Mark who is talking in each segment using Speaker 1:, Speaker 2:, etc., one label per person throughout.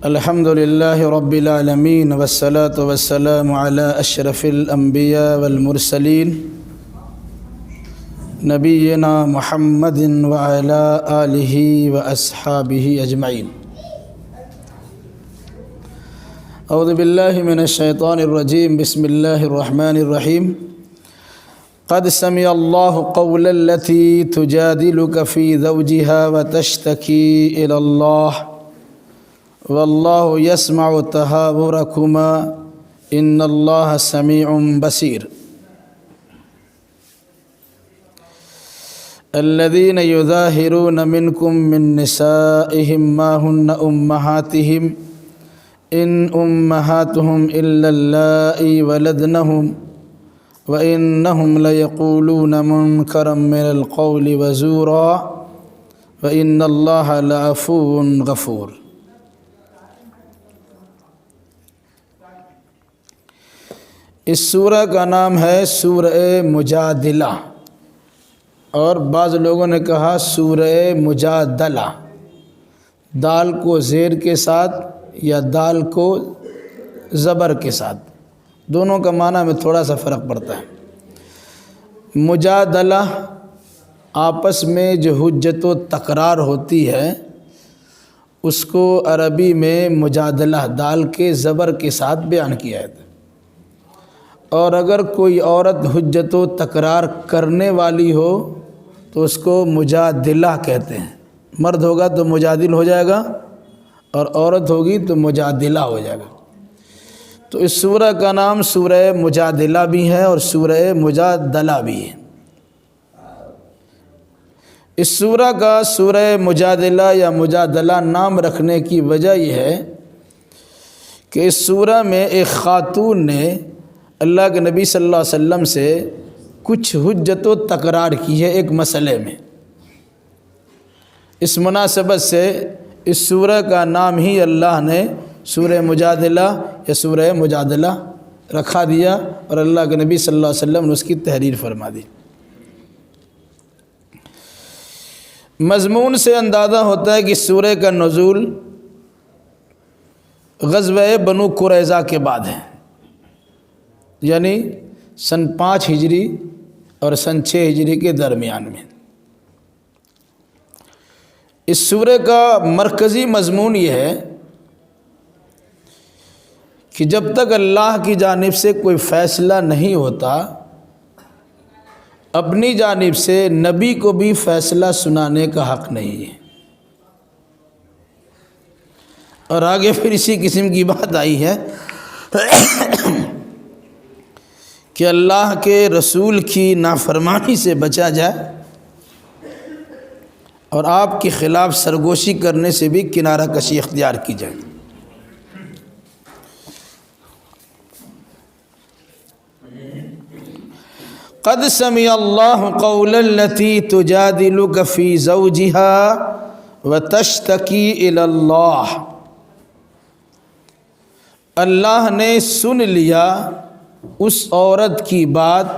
Speaker 1: الحمد للہ رب العالمین والصلاة والسلام علی اشرف الانبیاء والمرسلین نبینا محمد وعلی آلہ واصحابہ اجمعین۔ اعوذ باللہ من الشیطان الرجیم، بسم اللہ الرحمن الرحیم۔ قد سمع اللہ قول التي تجادلك في زوجها وتشتكي إلى الله واللہ یسمع تحاورکما ان اللہ سمیع بصیر۔ الذین یظاہرون منکم من نسائہم ما ہن امہاتہم ان امہاتہم الا اللائی ولدنہم وانہم لیقولون منکرا من القول وزورا وان اللہ لعفو غفور۔ اس سورہ کا نام ہے سورہ مجادلہ، اور بعض لوگوں نے کہا سورہ مجادلہ، دال کو زیر کے ساتھ یا دال کو زبر کے ساتھ، دونوں کا معنی میں تھوڑا سا فرق پڑتا ہے۔ مجادلہ آپس میں جو حجت و تکرار ہوتی ہے اس کو عربی میں مجادلہ دال کے زبر کے ساتھ بیان کیا ہے۔ اور اگر کوئی عورت حجت و تکرار کرنے والی ہو تو اس کو مجادلہ کہتے ہیں۔ مرد ہوگا تو مجادل ہو جائے گا اور عورت ہوگی تو مجادلہ ہو جائے گا۔ تو اس سورہ کا نام سورہ مجادلہ بھی ہے اور سورہ مجادلہ بھی ہے۔ اس سورہ کا سورہ مجادلہ یا مجادلہ نام رکھنے کی وجہ یہ ہے کہ اس سورہ میں ایک خاتون نے اللہ کے نبی صلی اللہ علیہ وسلم سے کچھ حجت و تکرار کی ہے ایک مسئلے میں۔ اس مناسبت سے اس سورہ کا نام ہی اللہ نے سورہ مجادلہ یا سورہ مجادلہ رکھا دیا، اور اللہ کے نبی صلی اللہ علیہ وسلم نے اس کی تحریر فرما دی۔ مضمون سے اندازہ ہوتا ہے کہ سورہ کا نزول غزوہ بنو قریظہ کے بعد ہے، یعنی سن 5 ہجری اور سن 6 ہجری کے درمیان میں۔ اس سورہ کا مرکزی مضمون یہ ہے کہ جب تک اللہ کی جانب سے کوئی فیصلہ نہیں ہوتا، اپنی جانب سے نبی کو بھی فیصلہ سنانے کا حق نہیں ہے۔ اور آگے پھر اسی قسم کی بات آئی ہے کہ اللہ کے رسول کی نافرمانی سے بچا جائے اور آپ کے خلاف سرگوشی کرنے سے بھی کنارہ کشی اختیار کی جائے۔ قد سمع اللہ قول التي تجادلك في زوجها وتشتكي الى اللہ۔ اللہ نے سن لیا اس عورت کی بات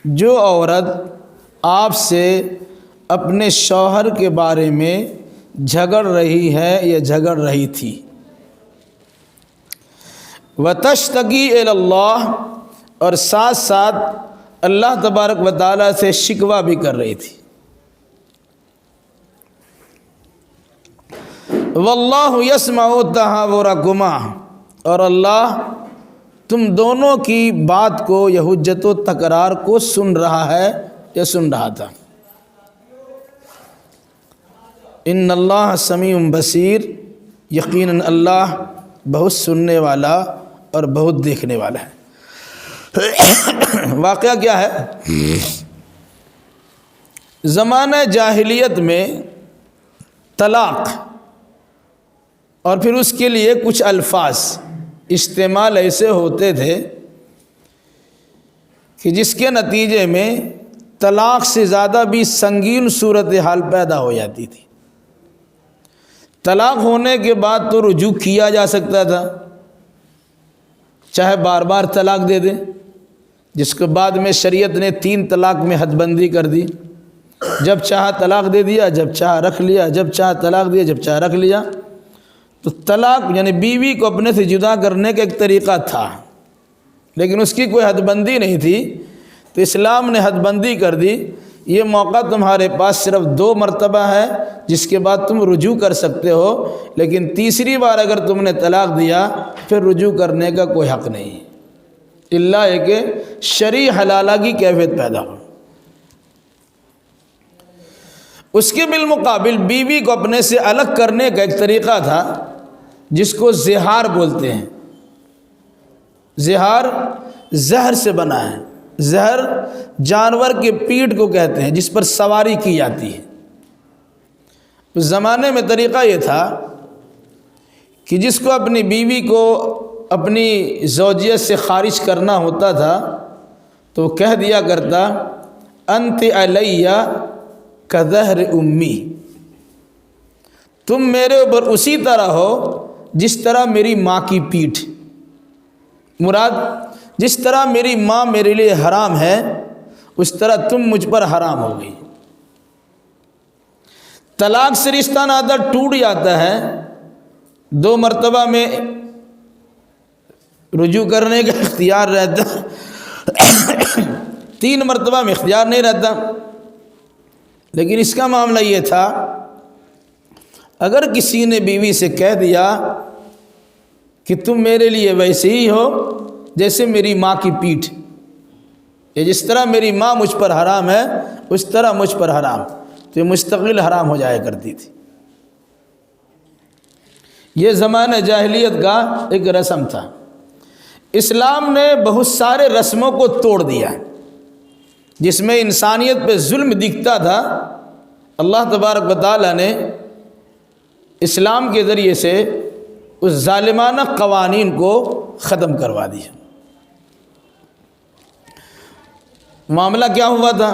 Speaker 1: جو عورت آپ سے اپنے شوہر کے بارے میں جھگڑ رہی ہے یا جھگڑ رہی تھی۔ وتشتکی الی اللہ، اور ساتھ ساتھ اللہ تبارک و تعالیٰ سے شکوہ بھی کر رہی تھی۔ واللہ یسمع تحاورکما، اور اللہ تم دونوں کی بات کو یا حجت و تکرار کو سن رہا ہے یا سن رہا تھا۔ ان اللہ سمیع بصیر، یقیناً اللہ بہت سننے والا اور بہت دیکھنے والا ہے۔ واقعہ کیا ہے؟ زمانہ جاہلیت میں طلاق اور پھر اس کے لیے کچھ الفاظ استعمال ایسے ہوتے تھے کہ جس کے نتیجے میں طلاق سے زیادہ بھی سنگین صورتحال پیدا ہو جاتی تھی۔ طلاق ہونے کے بعد تو رجوع کیا جا سکتا تھا، چاہے بار بار طلاق دے دیں، جس کو بعد میں شریعت نے 3 طلاق میں حد بندی کر دی، جب چاہا طلاق دے دیا، جب چاہا رکھ لیا، جب چاہا طلاق دیا، جب چاہا رکھ لیا۔ تو طلاق یعنی بیوی کو اپنے سے جدا کرنے کا ایک طریقہ تھا، لیکن اس کی کوئی حد بندی نہیں تھی، تو اسلام نے حد بندی کر دی۔ یہ موقع تمہارے پاس صرف 2 مرتبہ ہے جس کے بعد تم رجوع کر سکتے ہو، لیکن تیسری بار اگر تم نے طلاق دیا پھر رجوع کرنے کا کوئی حق نہیں، الا یہ کہ شرعی حلالہ کی کیفیت پیدا ہو۔ اس کے بالمقابل بیوی کو اپنے سے الگ کرنے کا ایک طریقہ تھا جس کو زہار بولتے ہیں۔ زہار زہر سے بنا ہے، زہر جانور کے پیٹھ کو کہتے ہیں جس پر سواری کی جاتی ہے۔ اس زمانے میں طریقہ یہ تھا کہ جس کو اپنی بیوی کو اپنی زوجیت سے خارج کرنا ہوتا تھا تو وہ کہہ دیا کرتا انت علیہ کظہر امی، تم میرے اوپر اسی طرح ہو جس طرح میری ماں کی پیٹھ، مراد جس طرح میری ماں میرے لیے حرام ہے اس طرح تم مجھ پر حرام ہو گئی۔ طلاق سے رشتہ ناطہ ٹوٹ جاتا ہے، 2 مرتبہ میں رجوع کرنے کا اختیار رہتا، 3 مرتبہ میں اختیار نہیں رہتا۔ لیکن اس کا معاملہ یہ تھا اگر کسی نے بیوی سے کہہ دیا کہ تم میرے لیے ویسے ہی ہو جیسے میری ماں کی پیٹھ، یا جس طرح میری ماں مجھ پر حرام ہے اس طرح مجھ پر حرام، تو یہ مستقل حرام ہو جایا کرتی تھی۔ یہ زمانہ جاہلیت کا ایک رسم تھا۔ اسلام نے بہت سارے رسموں کو توڑ دیا جس میں انسانیت پہ ظلم دکھتا تھا، اللہ تبارک و تعالیٰ نے اسلام کے ذریعے سے اس ظالمانہ قوانین کو ختم کروا دیا۔ معاملہ کیا ہوا تھا؟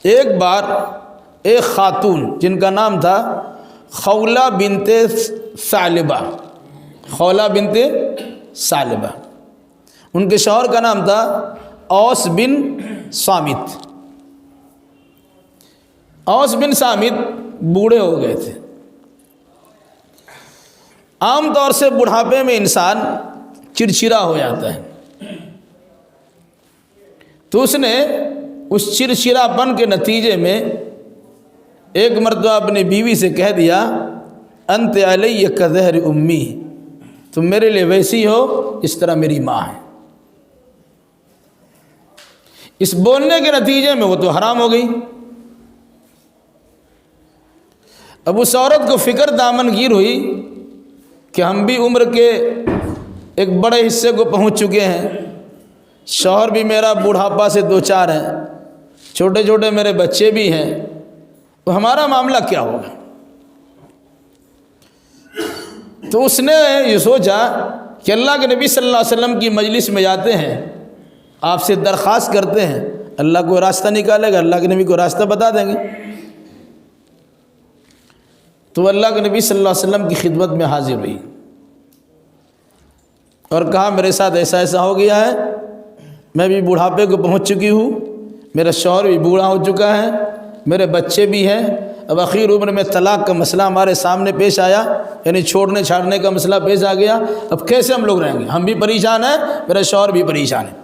Speaker 1: ایک بار ایک خاتون جن کا نام تھا خولہ بنت ثعلبہ، خولہ بنت ثعلبہ، ان کے شوہر کا نام تھا اوس بن صامت۔ اوس بن صامت بوڑھے ہو گئے تھے۔ عام طور سے بڑھاپے میں انسان چڑچڑا ہو جاتا ہے، تو اس نے اس چڑچڑا پن کے نتیجے میں ایک مرتبہ اپنی بیوی سے کہہ دیا انت علیہ کظہر امی، تم میرے لیے ویسی ہو اس طرح میری ماں ہے۔ اس بولنے کے نتیجے میں وہ تو حرام ہو گئی۔ اب اس عورت کو فکر دامن گیر ہوئی کہ ہم بھی عمر کے ایک بڑے حصے کو پہنچ چکے ہیں، شوہر بھی میرا بوڑھاپا سے 2-4 ہیں، چھوٹے چھوٹے میرے بچے بھی ہیں، تو ہمارا معاملہ کیا ہوگا؟ تو اس نے یہ سوچا کہ اللہ کے نبی صلی اللہ علیہ وسلم کی مجلس میں جاتے ہیں، آپ سے درخواست کرتے ہیں، اللہ کو راستہ نکالے گا، اللہ کے نبی کو راستہ بتا دیں گے۔ تو اللہ کے نبی صلی اللہ علیہ وسلم کی خدمت میں حاضر ہوئی اور کہا میرے ساتھ ایسا ایسا ہو گیا ہے، میں بھی بوڑھاپے کو پہنچ چکی ہوں، میرا شوہر بھی بوڑھا ہو چکا ہے، میرے بچے بھی ہیں، اب اخیر عمر میں طلاق کا مسئلہ ہمارے سامنے پیش آیا، یعنی چھوڑنے چھاڑنے کا مسئلہ پیش آ گیا، اب کیسے ہم لوگ رہیں گے؟ ہم بھی پریشان ہیں، میرا شوہر بھی پریشان ہے۔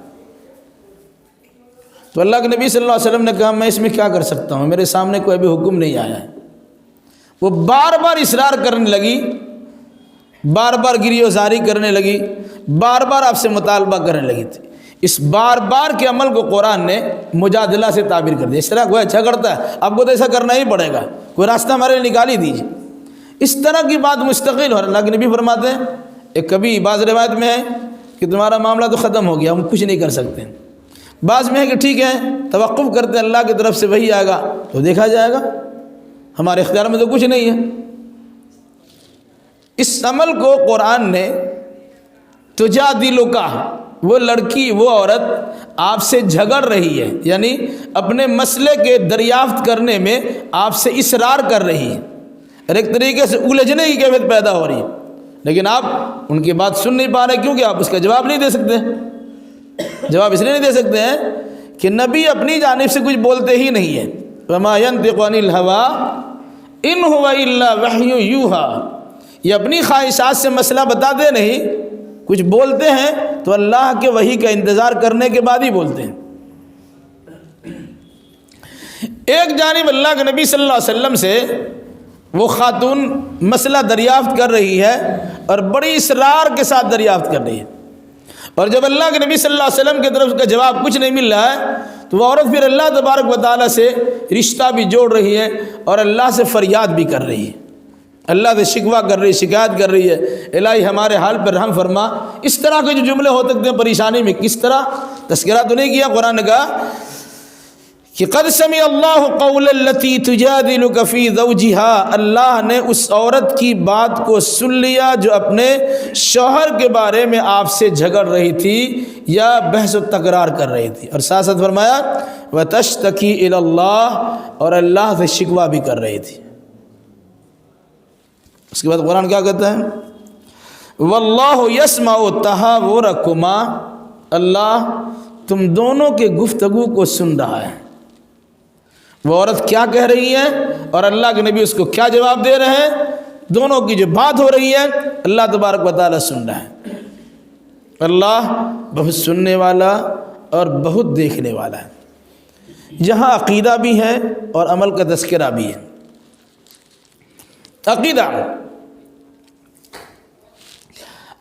Speaker 1: تو اللہ کے نبی صلی اللہ علیہ وسلم نے کہا میں اس میں کیا کر سکتا ہوں، میرے سامنے کوئی ابھی حکم نہیں آیا ہے۔ وہ بار بار اصرار کرنے لگی، بار بار گریہ وزاری کرنے لگی، بار بار آپ سے مطالبہ کرنے لگی تھی۔ اس بار بار کے عمل کو قرآن نے مجادلہ سے تعبیر کر دیا، اس طرح کوئی اچھا کرتا ہے آپ کو تو ایسا کرنا ہی پڑے گا، کوئی راستہ ہمارے لیے نکال ہی دیجیے۔ اس طرح کی بات مستقل اور اللہ کے نبی فرماتے ہیں، ایک کبھی بعض روایت میں ہے کہ تمہارا معاملہ تو ختم ہو گیا، ہم کچھ نہیں کر سکتے، بعض میں ہے کہ ٹھیک ہے توقف کرتے ہیں، اللہ کی طرف سے وہی آئے گا تو دیکھا جائے گا، ہمارے اختیار میں تو کچھ نہیں ہے۔ اس عمل کو قرآن نے تجادلک، وہ لڑکی وہ عورت آپ سے جھگڑ رہی ہے، یعنی اپنے مسئلے کے دریافت کرنے میں آپ سے اصرار کر رہی ہے اور ایک طریقے سے الجھنے کی کیفیت پیدا ہو رہی ہے، لیکن آپ ان کی بات سن نہیں پا رہے کیونکہ آپ اس کا جواب نہیں دے سکتے۔ جواب اس لیے نہیں دے سکتے ہیں کہ نبی اپنی جانب سے کچھ بولتے ہی نہیں ہے. وما ينطق عن الهوى ان هو الا وحی یوحى، یہ اپنی خواہشات سے مسئلہ بتاتے نہیں، کچھ بولتے ہیں تو اللہ کے وحی کا انتظار کرنے کے بعد ہی بولتے ہیں. ایک جانب اللہ کے نبی صلی اللہ علیہ وسلم سے وہ خاتون مسئلہ دریافت کر رہی ہے اور بڑی اصرار کے ساتھ دریافت کر رہی ہے، اور جب اللہ کے نبی صلی اللہ علیہ وسلم کی طرف کا جواب کچھ نہیں مل رہا ہے تو وہ عورت پھر اللہ تبارک و تعالیٰ سے رشتہ بھی جوڑ رہی ہے اور اللہ سے فریاد بھی کر رہی ہے، اللہ سے شکوہ کر رہی ہے، شکایت کر رہی ہے، الہی ہمارے حال پر رحم فرما. اس طرح کے جو جملے ہو سکتے ہیں پریشانی میں، کس طرح تذکرہ تو نہیں کیا قرآن کا کہ قد سمع اللہ قول التی تجادلک فی زوجها، اللہ نے اس عورت کی بات کو سن لیا جو اپنے شوہر کے بارے میں آپ سے جھگڑ رہی تھی یا بحث و تکرار کر رہی تھی، اور ساتھ ساتھ فرمایا وتشتکی الی اللہ، اور اللہ سے شکوہ بھی کر رہی تھی. اس کے بعد قرآن کیا کہتا ہے واللہ یسمع تحاورکما، اللہ تم دونوں کے گفتگو کو سن رہا ہے. وہ عورت کیا کہہ رہی ہے اور اللہ کے نبی اس کو کیا جواب دے رہے ہیں، دونوں کی جو بات ہو رہی ہے اللہ تبارک و تعالیٰ سن رہا ہے. اللہ بہت سننے والا اور بہت دیکھنے والا ہے. یہاں عقیدہ بھی ہے اور عمل کا تذکرہ بھی ہے. عقیدہ،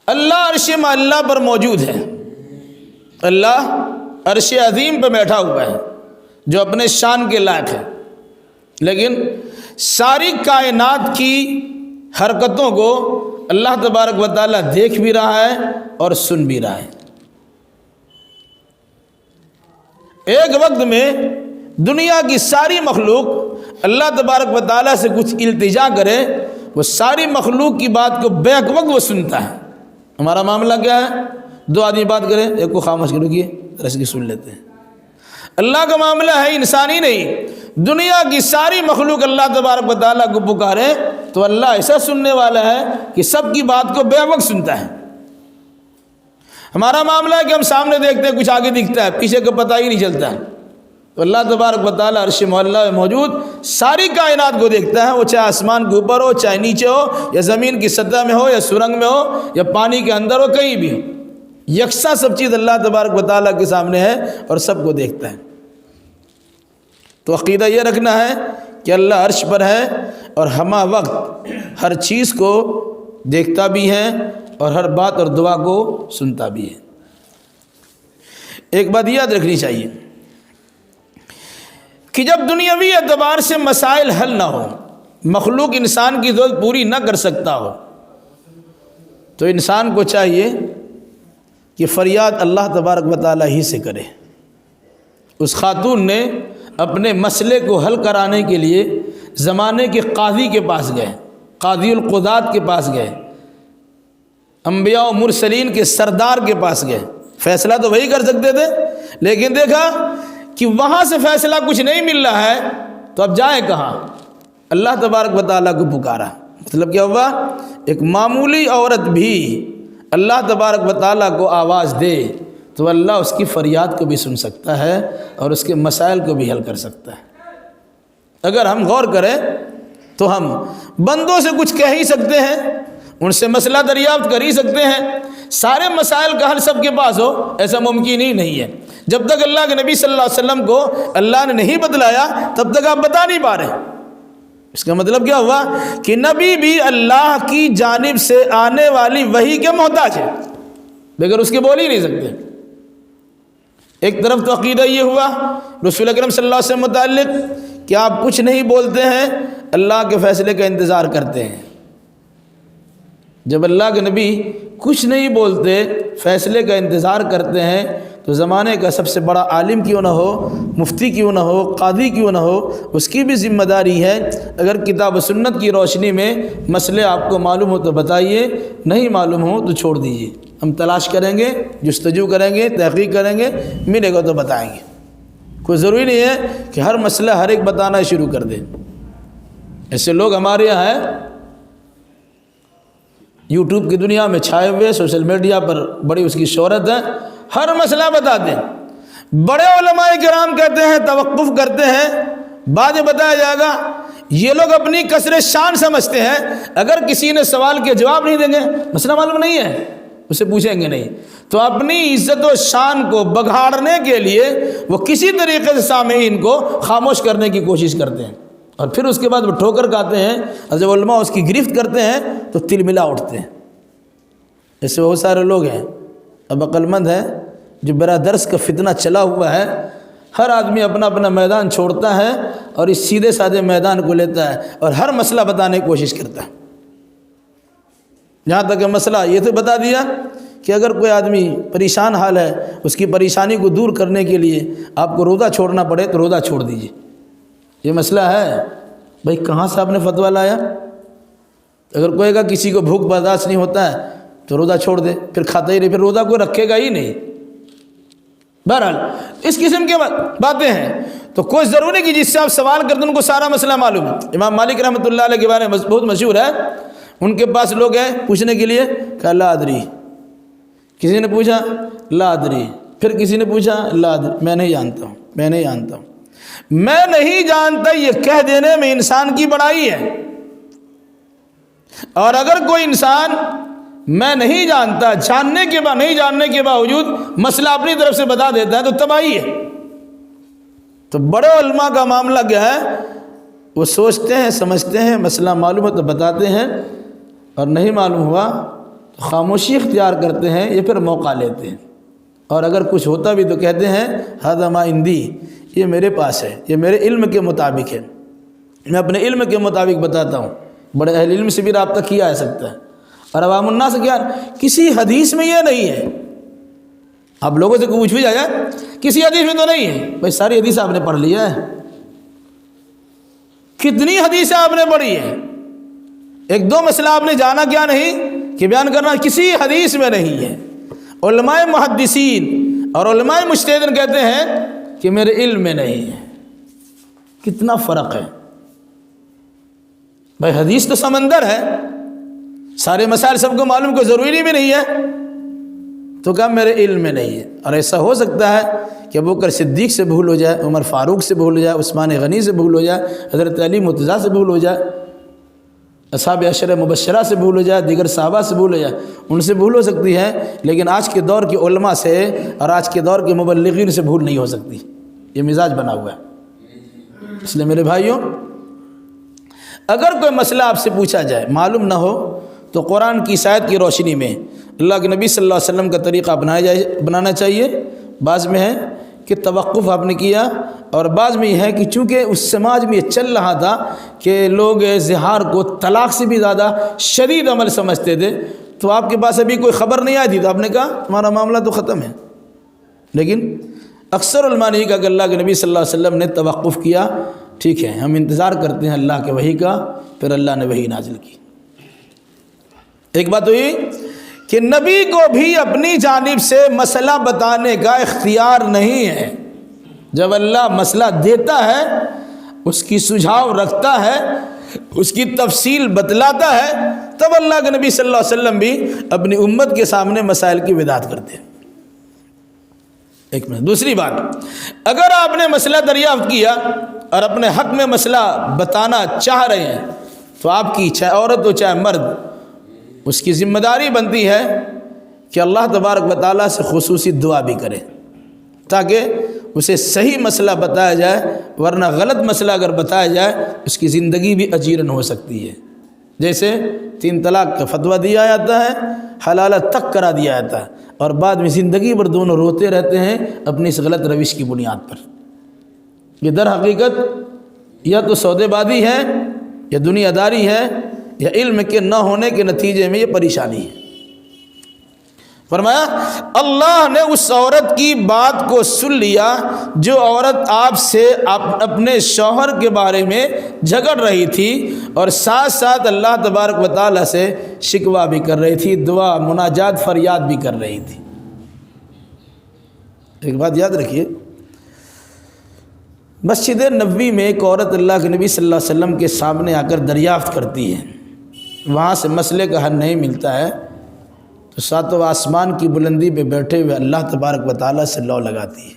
Speaker 1: اللہ عرش معلیٰ پر موجود ہے، اللہ عرش عظیم پہ بیٹھا ہوا ہے جو اپنے شان کے لائق ہے، لیکن ساری کائنات کی حرکتوں کو اللہ تبارک و تعالیٰ دیکھ بھی رہا ہے اور سن بھی رہا ہے. ایک وقت میں دنیا کی ساری مخلوق اللہ تبارک و تعالیٰ سے کچھ التجا کرے، وہ ساری مخلوق کی بات کو بیک وقت وہ سنتا ہے. ہمارا معاملہ کیا ہے، دو آدمی بات کریں ایک کو خاموش کرو کیے رس کی سن لیتے ہیں. اللہ کا معاملہ ہے انسانی نہیں، دنیا کی ساری مخلوق اللہ تبارک و تعالیٰ کو پکارے تو اللہ ایسا سننے والا ہے کہ سب کی بات کو بے وقت سنتا ہے. ہمارا معاملہ ہے کہ ہم سامنے دیکھتے ہیں کچھ آگے دکھتا ہے، پیچھے کا پتہ ہی نہیں چلتا ہے. تو اللہ تبارک و تعالیٰ عرش معلیٰ میں موجود ساری کائنات کو دیکھتا ہے، وہ چاہے آسمان کے اوپر ہو، چاہے نیچے ہو، یا زمین کی سطح میں ہو، یا سرنگ میں ہو، یا پانی کے اندر ہو، کہیں بھی ہو، یکساں سب چیز اللہ تبارک و تعالیٰ کے سامنے ہے اور سب کو دیکھتا ہے. تو عقیدہ یہ رکھنا ہے کہ اللہ عرش پر ہے اور ہمہ وقت ہر چیز کو دیکھتا بھی ہے اور ہر بات اور دعا کو سنتا بھی ہے. ایک بات یاد رکھنی چاہیے کہ جب دنیاوی اعتبار سے مسائل حل نہ ہو، مخلوق انسان کی ضرورت پوری نہ کر سکتا ہو، تو انسان کو چاہیے کہ فریاد اللہ تبارک و تعالیٰ ہی سے کرے. اس خاتون نے اپنے مسئلے کو حل کرانے کے لیے زمانے کے قاضی کے پاس گئے، قاضی القضات کے پاس گئے، انبیاء و مرسلین کے سردار کے پاس گئے. فیصلہ تو وہی کر سکتے تھے، لیکن دیکھا کہ وہاں سے فیصلہ کچھ نہیں مل رہا ہے تو اب جائے کہاں، اللہ تبارک و تعالیٰ کو پکارا. مطلب کیا ہوا، ایک معمولی عورت بھی اللہ تبارک و تعالیٰ کو آواز دے تو اللہ اس کی فریاد کو بھی سن سکتا ہے اور اس کے مسائل کو بھی حل کر سکتا ہے. اگر ہم غور کریں تو ہم بندوں سے کچھ کہہ ہی سکتے ہیں، ان سے مسئلہ دریافت کر ہی سکتے ہیں، سارے مسائل کا حل سب کے پاس ہو ایسا ممکن ہی نہیں ہے. جب تک اللہ کے نبی صلی اللہ علیہ وسلم کو اللہ نے نہیں بتلایا تب تک آپ بتا نہیں پا رہے. اس کا مطلب کیا ہوا کہ نبی بھی اللہ کی جانب سے آنے والی وحی کے محتاج ہے، بغیر اس کے بول ہی نہیں سکتے. ایک طرف تو عقیدہ یہ ہوا رسول اکرم صلی اللہ علیہ وسلم متعلق کہ آپ کچھ نہیں بولتے ہیں، اللہ کے فیصلے کا انتظار کرتے ہیں. جب اللہ کے نبی کچھ نہیں بولتے، فیصلے کا انتظار کرتے ہیں، تو زمانے کا سب سے بڑا عالم کیوں نہ ہو، مفتی کیوں نہ ہو، قاضی کیوں نہ ہو، اس کی بھی ذمہ داری ہے اگر کتاب و سنت کی روشنی میں مسئلے آپ کو معلوم ہو تو بتائیے، نہیں معلوم ہو تو چھوڑ دیجیے. ہم تلاش کریں گے، جستجو کریں گے، تحقیق کریں گے، ملے گا تو بتائیں گے. کوئی ضروری نہیں ہے کہ ہر مسئلہ ہر ایک بتانا شروع کر دیں. ایسے لوگ ہمارے یہاں ہیں، یوٹیوب کی دنیا میں چھائے ہوئے، سوشل میڈیا پر بڑی اس کی شہرت ہے، ہر مسئلہ بتا دیں۔ بڑے علماء کرام کہتے ہیں، توقف کرتے ہیں، بعد میں بتایا جائے گا۔ یہ لوگ اپنی کثرت شان سمجھتے ہیں، اگر کسی نے سوال کے جواب نہیں دیں گے، مسئلہ معلوم نہیں ہے، اسے پوچھیں گے نہیں، تو اپنی عزت و شان کو بگاڑنے کے لیے وہ کسی طریقے سے سامعین کو خاموش کرنے کی کوشش کرتے ہیں، اور پھر اس کے بعد وہ ٹھوکر کھاتے ہیں، اور جب علماء اس کی گرفت کرتے ہیں تو تل ملا اٹھتے ہیں۔ ایسے بہت سارے لوگ ہیں، اب عقل مند ہے، جو برا درس کا فتنہ چلا ہوا ہے، ہر آدمی اپنا اپنا میدان چھوڑتا ہے اور اس سیدھے سادھے میدان کو لیتا ہے اور ہر مسئلہ بتانے کی کوشش کرتا ہے۔ جہاں تک کہ مسئلہ یہ تو بتا دیا کہ اگر کوئی آدمی پریشان حال ہے، اس کی پریشانی کو دور کرنے کے لیے آپ کو روزہ چھوڑنا پڑے تو روزہ چھوڑ دیجیے، یہ مسئلہ ہے۔ بھائی کہاں سے آپ نے فتویٰ لایا؟ اگر کوئی کہا کسی کو بھوک برداشت نہیں ہوتا ہے تو روزہ چھوڑ دے، پھر کھاتا ہی نہیں، پھر روزہ کوئی رکھے گا ہی نہیں۔ بہرحال اس قسم کے باتیں ہیں، تو کوئی ضروری کہ جس سے آپ سوال کرتے ہیں ان کو سارا مسئلہ معلوم ہے۔ امام مالک رحمۃ اللہ علیہ کے بارے میں بہت مشہور ہے، ان کے پاس لوگ ہیں پوچھنے کے لیے، کہا لا ادری، کسی نے پوچھا لا ادری، پھر کسی نے پوچھا لا ادری، میں نہیں جانتا ہوں، میں نہیں جانتا ہوں۔ میں نہیں جانتا یہ کہہ دینے میں انسان کی بڑائی ہے، اور اگر کوئی انسان میں نہیں جانتا جاننے کے بعد نہیں جاننے کے باوجود مسئلہ اپنی طرف سے بتا دیتا ہے تو تباہی ہے۔ تو بڑے علماء کا معاملہ کیا ہے؟ وہ سوچتے ہیں، سمجھتے ہیں، مسئلہ معلوم ہے تو بتاتے ہیں، اور نہیں معلوم ہوا تو خاموشی اختیار کرتے ہیں، یہ پھر موقع لیتے ہیں، اور اگر کچھ ہوتا بھی تو کہتے ہیں ھذا ما عندی، یہ میرے پاس ہے، یہ میرے علم کے مطابق ہے، میں اپنے علم کے مطابق بتاتا ہوں۔ بڑے اہل علم سے بھی رابطہ کیا جا سکتا ہے، اور عوام الناس سے کیا؟ کسی حدیث میں یہ نہیں ہے۔ آپ لوگوں سے پوچھ بھی جائے کسی حدیث میں تو نہیں ہے، بھائی ساری حدیث آپ نے پڑھ لیا ہے، کتنی حدیثیں آپ نے پڑھی ہے، ایک دو مسئلہ آپ نے جانا کیا نہیں کہ بیان کرنا کسی حدیث میں نہیں ہے۔ علماء محدثین اور علماء مجتہدین کہتے ہیں کہ میرے علم میں نہیں ہے۔ کتنا فرق ہے بھائی، حدیث تو سمندر ہے، سارے مسائل سب کو معلوم، کوئی ضروری بھی نہیں ہے، تو کہا میرے علم میں نہیں ہے۔ اور ایسا ہو سکتا ہے کہ ابوبکر صدیق سے بھول ہو جائے، عمر فاروق سے بھول ہو جائے، عثمان غنی سے بھول ہو جائے، حضرت علی مرتضیٰ سے بھول ہو جائے، اصحاب عشرہ مبشرہ سے بھول ہو جائے، دیگر صحابہ سے بھول ہو جائے، ان سے بھول ہو سکتی ہے، لیکن آج کے دور کے علماء سے اور آج کے دور کے مبلغین سے بھول نہیں ہو سکتی۔ یہ مزاج بنا ہوا ہے۔ اس لیے میرے بھائیوں، اگر کوئی مسئلہ آپ سے پوچھا جائے معلوم نہ ہو تو قرآن کی آیت کی روشنی میں اللہ کے نبی صلی اللہ علیہ وسلم کا طریقہ بنانا چاہیے۔ بعض میں ہے کہ توقف آپ نے کیا، اور بعض میں یہ ہے کہ چونکہ اس سماج میں یہ چل رہا تھا کہ لوگ زہار کو طلاق سے بھی زیادہ شدید عمل سمجھتے تھے، تو آپ کے پاس ابھی کوئی خبر نہیں آئی تھی تو آپ نے کہا ہمارا معاملہ تو ختم ہے۔ لیکن اکثر علماء نے کہا کہ اللہ کے نبی صلی اللہ علیہ وسلم نے توقف کیا، ٹھیک ہے ہم انتظار کرتے ہیں اللہ کے وحی کا، پھر اللہ نے وحی نازل کی۔ ایک بات ہوئی کہ نبی کو بھی اپنی جانب سے مسئلہ بتانے کا اختیار نہیں ہے۔ جب اللہ مسئلہ دیتا ہے، اس کی سجھاؤ رکھتا ہے، اس کی تفصیل بتلاتا ہے، تب اللہ کے نبی صلی اللہ علیہ وسلم بھی اپنی امت کے سامنے مسائل کی وضاحت کرتے ہیں۔ ایک منٹ، دوسری بات، اگر آپ نے مسئلہ دریافت کیا اور اپنے حق میں مسئلہ بتانا چاہ رہے ہیں تو آپ کی چاہے عورت ہو چاہے مرد، اس کی ذمہ داری بنتی ہے کہ اللہ تبارک و تعالیٰ سے خصوصی دعا بھی کرے تاکہ اسے صحیح مسئلہ بتایا جائے، ورنہ غلط مسئلہ اگر بتایا جائے اس کی زندگی بھی اجیرن ہو سکتی ہے۔ جیسے 3 طلاق کا فتویٰ دیا جاتا ہے، حلالہ تک کرا دیا جاتا ہے، اور بعد میں زندگی بھر دونوں روتے رہتے ہیں اپنی اس غلط روش کی بنیاد پر۔ یہ در حقیقت یا تو سودے بازی ہے، یا دنیا داری ہے، یا علم کے نہ ہونے کے نتیجے میں یہ پریشانی ہے۔ فرمایا اللہ نے اس عورت کی بات کو سن لیا جو عورت آپ سے اپنے شوہر کے بارے میں جھگڑ رہی تھی، اور ساتھ ساتھ اللہ تبارک و تعالیٰ سے شکوہ بھی کر رہی تھی، دعا مناجات فریاد بھی کر رہی تھی۔ ایک بات یاد رکھیے، مسجد نبوی میں ایک عورت اللہ کے نبی صلی اللہ علیہ وسلم کے سامنے آ کر دریافت کرتی ہے، وہاں سے مسئلے کا حل نہیں ملتا ہے تو ساتوں آسمان کی بلندی پہ بیٹھے ہوئے اللہ تبارک و تعالیٰ سے لو لگاتی ہے۔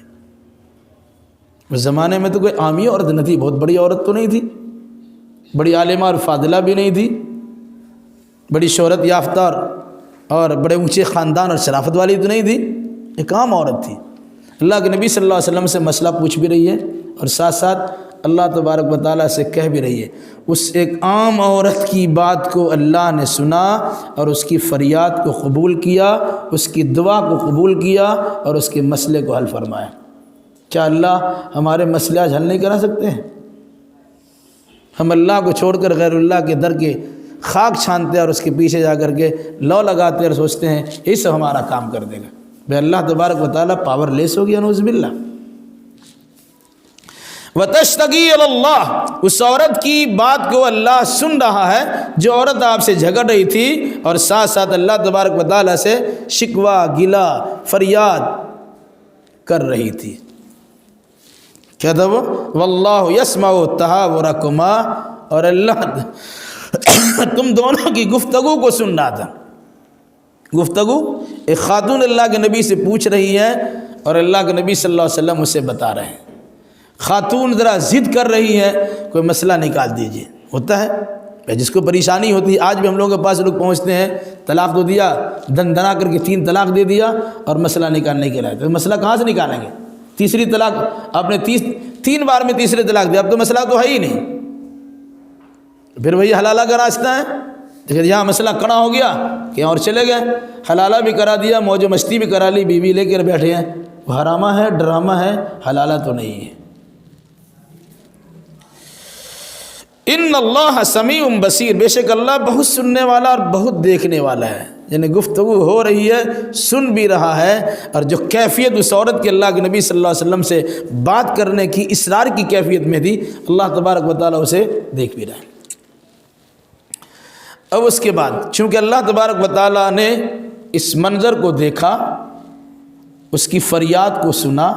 Speaker 1: اس زمانے میں تو کوئی عامی عورت نہ تھی، بہت بڑی عورت تو نہیں تھی، بڑی عالمہ اور فاضلہ بھی نہیں تھی، بڑی شہرت یافتہ اور بڑے اونچے خاندان اور شرافت والی تو نہیں تھی، ایک عام عورت تھی۔ اللہ کے نبی صلی اللہ علیہ وسلم سے مسئلہ پوچھ بھی رہی ہے اور ساتھ ساتھ اللہ تبارک و تعالیٰ سے کہہ بھی رہی ہے۔ اس ایک عام عورت کی بات کو اللہ نے سنا اور اس کی فریاد کو قبول کیا، اس کی دعا کو قبول کیا اور اس کے مسئلے کو حل فرمایا۔ کیا اللہ ہمارے مسئلے آج حل نہیں کرا سکتے ہیں؟ ہم اللہ کو چھوڑ کر غیر اللہ کے در کے خاک چھانتے اور اس کے پیچھے جا کر کے لو لگاتے اور سوچتے ہیں یہ سب ہمارا کام کر دے گا۔ بے اللہ تبارک و تعالیٰ پاور لیس ہو گیا، نعوذ باللہ۔ وَتَشْتَكِي إِلَى اللَّهِ، اس عورت کی بات کو اللہ سن رہا ہے جو عورت آپ سے جھگڑ رہی تھی، اور ساتھ ساتھ اللہ تبارک و تعالیٰ سے شکوہ گلہ فریاد کر رہی تھی۔ کیا تھا وہ؟ وَاللَّهُ يَسْمَعُ تَحَاوُرَكُمَا، اور اللہ تم دونوں کی گفتگو کو سن رہا تھا۔ گفتگو ایک خاتون اللہ کے نبی سے پوچھ رہی ہے اور اللہ کے نبی صلی اللہ علیہ وسلم اسے بتا رہے ہیں۔ خاتون ذرا ضد کر رہی ہے، کوئی مسئلہ نکال دیجئے، ہوتا ہے جس کو پریشانی ہوتی ہے۔ آج بھی ہم لوگوں کے پاس لوگ پہنچتے ہیں، طلاق تو دیا، دن دنا کر کے 3 طلاق دے دیا اور مسئلہ نکالنے کے لائے، تو مسئلہ کہاں سے نکالیں گے؟ تیسری طلاق آپ نے 3 بار میں تیسرے طلاق دیا، اب تو مسئلہ تو ہے ہی نہیں، پھر وہی حلالہ کا راستہ ہے۔ لیکن یہاں مسئلہ کڑا ہو گیا کہ اور چلے گئے، حلالہ بھی کرا دیا، موج و مستی بھی کرا لی، بیوی لے کر بیٹھے ہیں، وہ حرامہ ہے، ڈرامہ ہے، حلالہ تو نہیں ہے۔ ان اللہ سمیع بصیر، بے شک اللہ بہت سننے والا اور بہت دیکھنے والا ہے۔ یعنی گفتگو ہو رہی ہے، سن بھی رہا ہے، اور جو کیفیت اس عورت کے اللہ کے نبی صلی اللہ علیہ وسلم سے بات کرنے کی اصرار کی کیفیت میں تھی، اللہ تبارک و تعالیٰ اسے دیکھ بھی رہا ہے۔ اب اس کے بعد چونکہ اللہ تبارک و تعالیٰ نے اس منظر کو دیکھا، اس کی فریاد کو سنا،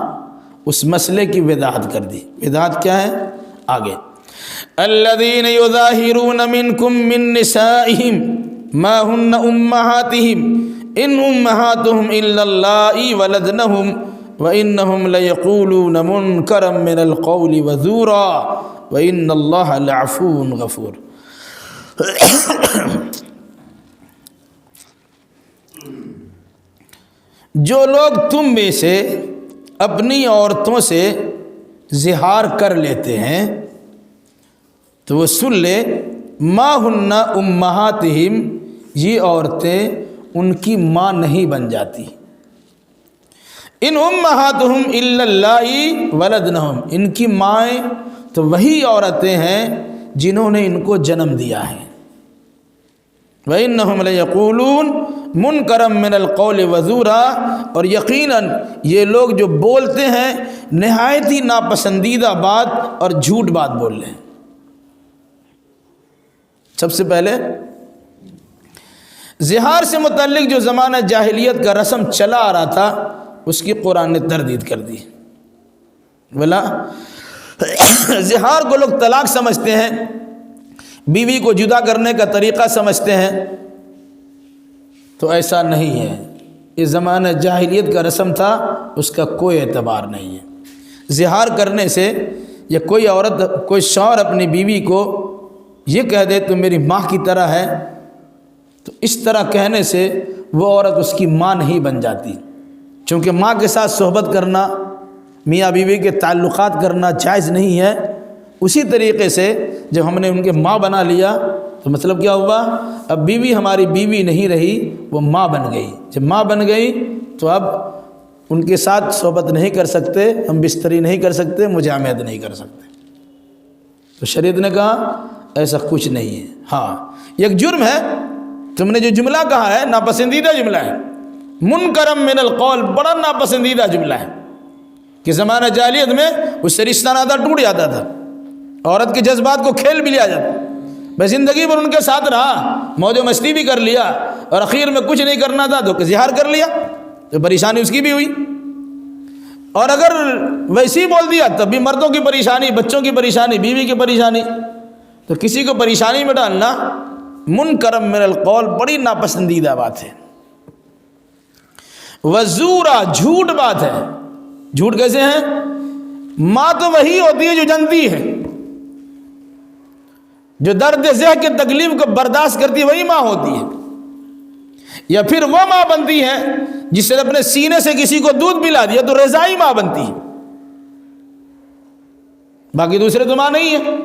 Speaker 1: اس مسئلے کی وضاحت کر دی۔ وضاحت کیا ہے؟ آگے الذین یظاہرون منکم من نسائہم ما ہن امہاتہم ان امہاتہم الا اللائی ولدنہم وانہم لیقولون منکرا من القول وزورا وان اللہ لعفو غفور۔ جو لوگ تم میں سے اپنی عورتوں سے زہار کر لیتے ہیں تو وہ سن لے، ما ہن امہاتہم، یہ عورتیں ان کی ماں نہیں بن جاتی۔ ان امہاتہم الا اللائی ولدنہم، ان کی مائیں تو وہی عورتیں ہیں جنہوں نے ان کو جنم دیا ہے۔ وَإِنَّهُمْ لَيَقُولُونَ مُنْكَرًا مِنَ الْقَوْلِ وَزُورًا، اور یقیناً یہ لوگ جو بولتے ہیں نہایت ہی ناپسندیدہ بات اور جھوٹ بات بول رہے ہیں۔ سب سے پہلے زہار سے متعلق جو زمانہ جاہلیت کا رسم چلا آ رہا تھا اس کی قرآن نے تردید کر دی۔ بلا زہار کو لوگ طلاق سمجھتے ہیں، بیوی کو جدا کرنے کا طریقہ سمجھتے ہیں، تو ایسا نہیں ہے۔ یہ زمانہ جاہلیت کا رسم تھا، اس کا کوئی اعتبار نہیں ہے۔ زہار کرنے سے یا کوئی عورت، کوئی شوہر اپنی بیوی کو یہ کہہ دے تو میری ماں کی طرح ہے، تو اس طرح کہنے سے وہ عورت اس کی ماں نہیں بن جاتی، چونکہ ماں کے ساتھ صحبت کرنا، میاں بیوی کے تعلقات کرنا جائز نہیں ہے۔ اسی طریقے سے جب ہم نے ان کے ماں بنا لیا تو مطلب کیا ہوا؟ اب بیوی ہماری بیوی نہیں رہی، وہ ماں بن گئی۔ جب ماں بن گئی تو اب ان کے ساتھ صحبت نہیں کر سکتے، ہم بستری نہیں کر سکتے، مجامعت نہیں کر سکتے۔ تو شریعت نے کہا ایسا کچھ نہیں ہے۔ ہاں ایک جرم ہے، تم نے جو جملہ کہا ہے ناپسندیدہ جملہ ہے، منکرم من القول، بڑا ناپسندیدہ جملہ ہے، کہ زمانہ جاہلیت میں اس سے رشتہ ناطہ ٹوٹ جاتا تھا، عورت کے جذبات کو کھیل بھی لیا جاتا، میں زندگی بھر ان کے ساتھ رہا، موج و مستی بھی کر لیا، اور اخیر میں کچھ نہیں کرنا تھا تو اظہار کر لیا، تو پریشانی اس کی بھی ہوئی۔ اور اگر ویسے ہی بول دیا تب بھی مردوں کی پریشانی، بچوں کی پریشانی، بیوی کی پریشانی۔ تو کسی کو پریشانی میں ڈالنا منکرم من القول بڑی ناپسندیدہ بات ہے۔ وزورا جھوٹ بات ہے. جھوٹ کیسے ہے؟ ماں تو وہی ہوتی ہے جو جنتی ہے، جو درد ذہ کی تکلیف کو برداشت کرتی ہے، وہی ماں ہوتی ہے. یا پھر وہ ماں بنتی ہے جس نے اپنے سینے سے کسی کو دودھ پلا دیا تو رضائی ماں بنتی ہے، باقی دوسرے تو ماں نہیں ہے.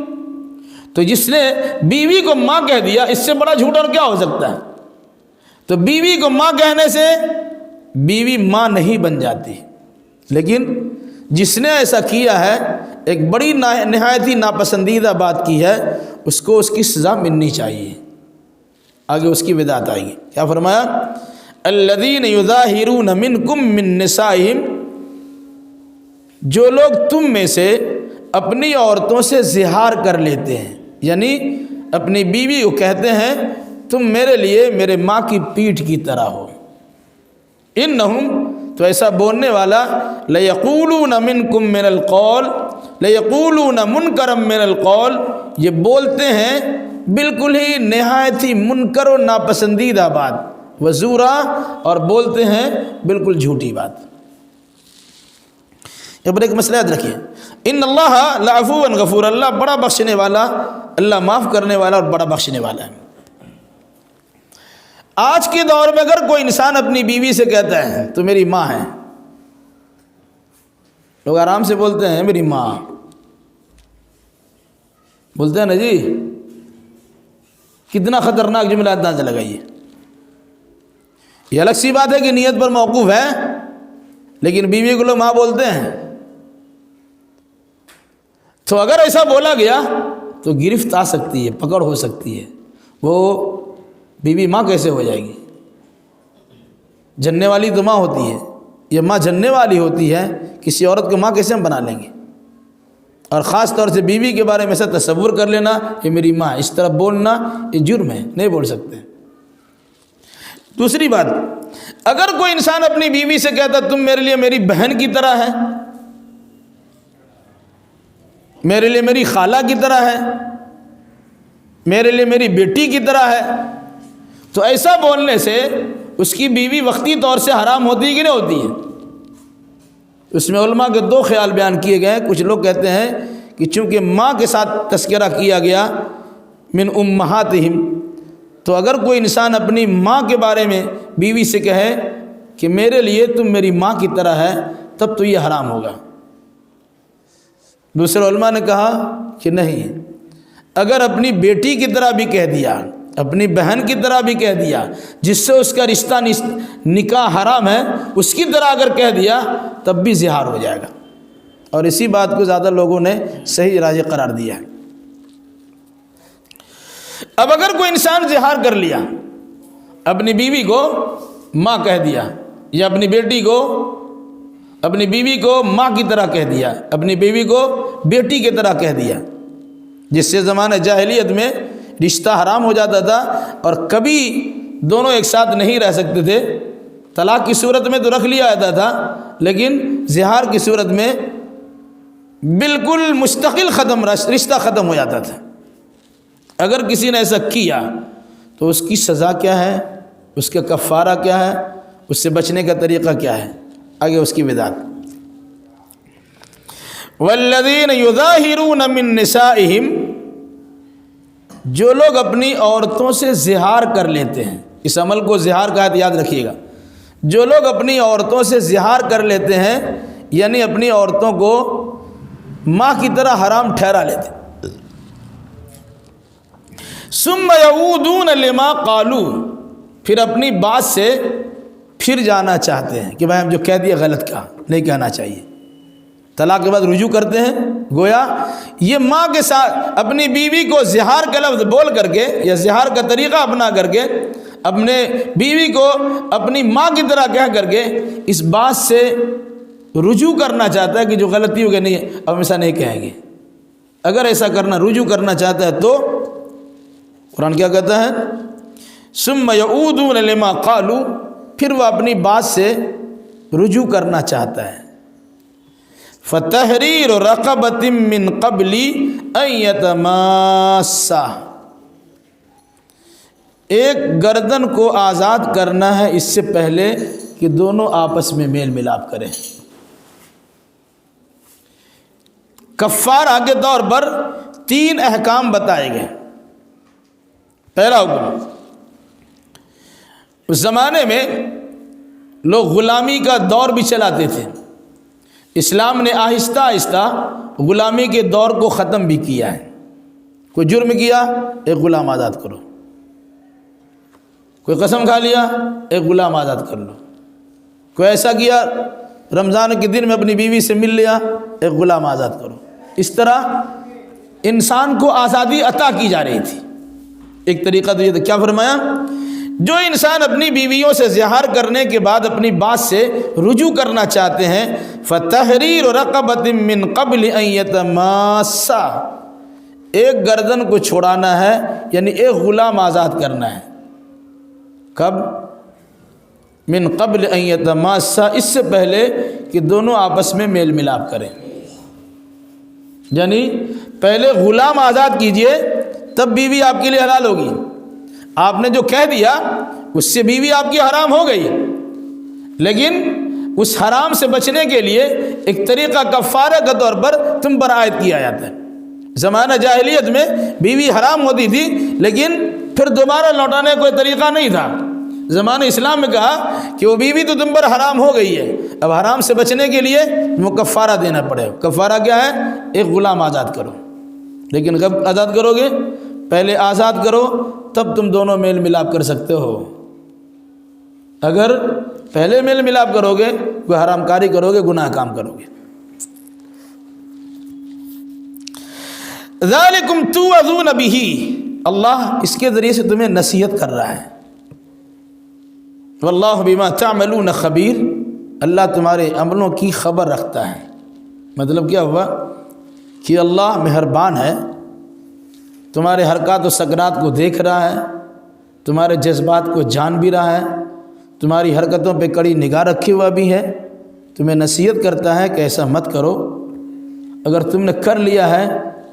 Speaker 1: تو جس نے بیوی کو ماں کہہ دیا، اس سے بڑا جھوٹ اور کیا ہو سکتا ہے؟ تو بیوی کو ماں کہنے سے بیوی ماں نہیں بن جاتی، لیکن جس نے ایسا کیا ہے، ایک بڑی نہایت ہی ناپسندیدہ بات کی ہے، اس کو اس کی سزا ملنی چاہیے. آگے اس کی وضاحت آئے گی. کیا فرمایا؟ الذین یظاہرون منکم من نسائہم، جو لوگ تم میں سے اپنی عورتوں سے زہار کر لیتے ہیں، یعنی اپنی بیوی کو کہتے ہیں تم میرے لیے میرے ماں کی پیٹھ کی طرح ہو. انہم، تو ایسا بولنے والا، لیقولون منکم من القول، لیقولون منکرا من القول، یہ بولتے ہیں بالکل ہی نہایت ہی منکر و ناپسندیدہ بات، وزورا، اور بولتے ہیں بالکل جھوٹی بات. یہ پر ایک مسئلہ یاد رکھیے، ان اللہ لعفو غفور، اللہ بڑا بخشنے والا، اللہ معاف کرنے والا اور بڑا بخشنے والا ہے. آج کے دور میں اگر کوئی انسان اپنی بیوی سے کہتا ہے تو میری ماں ہے، لوگ آرام سے بولتے ہیں میری ماں، بولتے ہیں نا جی. کتنا خطرناک جملہ اندازہ لگائیے. یہ الگ سی بات ہے کہ نیت پر موقوف ہے، لیکن بیوی کو لوگ ماں بولتے ہیں. تو اگر ایسا بولا گیا تو گرفت آ سکتی ہے، پکڑ ہو سکتی ہے. وہ بیوی ماں کیسے ہو جائے گی؟ جننے والی تو ماں ہوتی ہے، یہ ماں جننے والی ہوتی ہے، کسی عورت کو ماں کیسے ہم بنا لیں گے؟ اور خاص طور سے بیوی کے بارے میں ایسا تصور کر لینا یہ میری ماں، اس طرح بولنا یہ جرم ہے، نہیں بول سکتے. دوسری بات، اگر کوئی انسان اپنی بیوی سے کہتا تم میرے لیے میری بہن کی طرح ہے، میرے لیے میری خالہ کی طرح ہے، میرے لیے میری بیٹی کی طرح ہے، تو ایسا بولنے سے اس کی بیوی وقتی طور سے حرام ہوتی ہے کہ نہیں ہوتی ہے؟ اس میں علماء کے دو خیال بیان کیے گئے ہیں. کچھ لوگ کہتے ہیں کہ چونکہ ماں کے ساتھ تذکرہ کیا گیا من امہاتہم، تو اگر کوئی انسان اپنی ماں کے بارے میں بیوی سے کہے کہ میرے لیے تم میری ماں کی طرح ہے، تب تو یہ حرام ہوگا. دوسرے علماء نے کہا کہ نہیں، اگر اپنی بیٹی کی طرح بھی کہہ دیا، اپنی بہن کی طرح بھی کہہ دیا، جس سے اس کا رشتہ نکاح حرام ہے، اس کی طرح اگر کہہ دیا تب بھی زہار ہو جائے گا. اور اسی بات کو زیادہ لوگوں نے صحیح راجح قرار دیا ہے. اب اگر کوئی انسان زہار کر لیا، اپنی بیوی کو ماں کہہ دیا، یا اپنی بیٹی کو، اپنی بیوی کو ماں کی طرح کہہ دیا، اپنی بیوی کو بیٹی کی طرح کہہ دیا، جس سے زمانہ جاہلیت میں رشتہ حرام ہو جاتا تھا اور کبھی دونوں ایک ساتھ نہیں رہ سکتے تھے. طلاق کی صورت میں تو رکھ لیا جاتا تھا، لیکن زہار کی صورت میں بالکل مستقل رشتہ ختم ہو جاتا تھا. اگر کسی نے ایسا کیا تو اس کی سزا کیا ہے، اس کا کفارہ کیا ہے، اس سے بچنے کا طریقہ کیا ہے، آگے اس کی وضاحت. والذین یظاہرون من نسائہم، جو لوگ اپنی عورتوں سے زہار کر لیتے ہیں، اس عمل کو زہار کا یاد رکھیے گا. جو لوگ اپنی عورتوں سے زہار کر لیتے ہیں، یعنی اپنی عورتوں کو ماں کی طرح حرام ٹھہرا لیتے ہیں. ثم یعودون لما قالوا، پھر اپنی بات سے پھر جانا چاہتے ہیں کہ بھائی ہم جو کہہ دیا غلط کہا، نہیں کہنا چاہیے. طلاق کے بعد رجوع کرتے ہیں. گویا یہ ماں کے ساتھ اپنی بیوی کو زہار کا لفظ بول کر کے یا زہار کا طریقہ اپنا کر کے اپنے بیوی کو اپنی ماں کی طرح کہہ کر کے اس بات سے رجوع کرنا چاہتا ہے کہ جو غلطی ہو گئی نہیں، اب ایسا نہیں کہیں گے. اگر ایسا کرنا رجوع کرنا چاہتا ہے تو قرآن کیا کہتا ہے؟ ثم یعودون لما قالوا، پھر وہ اپنی بات سے رجوع کرنا چاہتا ہے. فتحریر رقبۃ من قبل ان یتماسا، ایک گردن کو آزاد کرنا ہے اس سے پہلے کہ دونوں آپس میں میل ملاپ کریں۔ کفارہ کے طور پر 3 احکام بتائے گئے۔ پہلا حکم، اس زمانے میں لوگ غلامی کا دور بھی چلاتے تھے، اسلام نے آہستہ آہستہ غلامی کے دور کو ختم بھی کیا ہے۔ کوئی جرم کیا، ایک غلام آزاد کرو، کوئی قسم کھا لیا، ایک غلام آزاد کر لو، کوئی ایسا کیا رمضان کے دن میں اپنی بیوی سے مل لیا، ایک غلام آزاد کرو۔ اس طرح انسان کو آزادی عطا کی جا رہی تھی۔ ایک طریقہ تو یہ تھا، کیا فرمایا؟ جو انسان اپنی بیویوں سے زہار کرنے کے بعد اپنی بات سے رجوع کرنا چاہتے ہیں، فَتَحْرِيرُ رَقَبَةٍ مِّن قَبْلِ أَن يَتَمَاسَّا، ایک گردن کو چھڑانا ہے، یعنی ایک غلام آزاد کرنا ہے۔ کب؟ من قبل ان یتماسا، اس سے پہلے کہ دونوں آپس میں میل ملاپ کریں، یعنی پہلے غلام آزاد کیجئے تب بیوی آپ کے لیے حلال ہوگی۔ آپ نے جو کہہ دیا اس سے بیوی آپ کی حرام ہو گئی، لیکن اس حرام سے بچنے کے لیے ایک طریقہ کفارہ کے طور پر تم پر عائد کیا جاتا ہے۔ زمانہ جاہلیت میں بیوی حرام ہوتی تھی، لیکن پھر دوبارہ لوٹانے کا کوئی طریقہ نہیں تھا۔ زمانہ اسلام میں کہا کہ وہ بیوی تو تم پر حرام ہو گئی ہے، اب حرام سے بچنے کے لیے وہ کفارہ دینا پڑے گا۔ کفارہ کیا ہے؟ ایک غلام آزاد کرو۔ لیکن کب آزاد کرو گے؟ پہلے آزاد کرو تب تم دونوں میل ملاپ کر سکتے ہو۔ اگر پہلے میل ملاپ کرو گے، کوئی حرام کاری کرو گے، گناہ کام کرو گے۔ ذالکم توعظون بہ، اللہ اس کے ذریعے سے تمہیں نصیحت کر رہا ہے۔ واللہ بما تعملون خبیر، اللہ تمہارے عملوں کی خبر رکھتا ہے۔ مطلب کیا ہوا کہ اللہ مہربان ہے، تمہارے حرکات و سکنات کو دیکھ رہا ہے، تمہارے جذبات کو جان بھی رہا ہے، تمہاری حرکتوں پہ کڑی نگاہ رکھے ہوا بھی ہے، تمہیں نصیحت کرتا ہے کہ ایسا مت کرو۔ اگر تم نے کر لیا ہے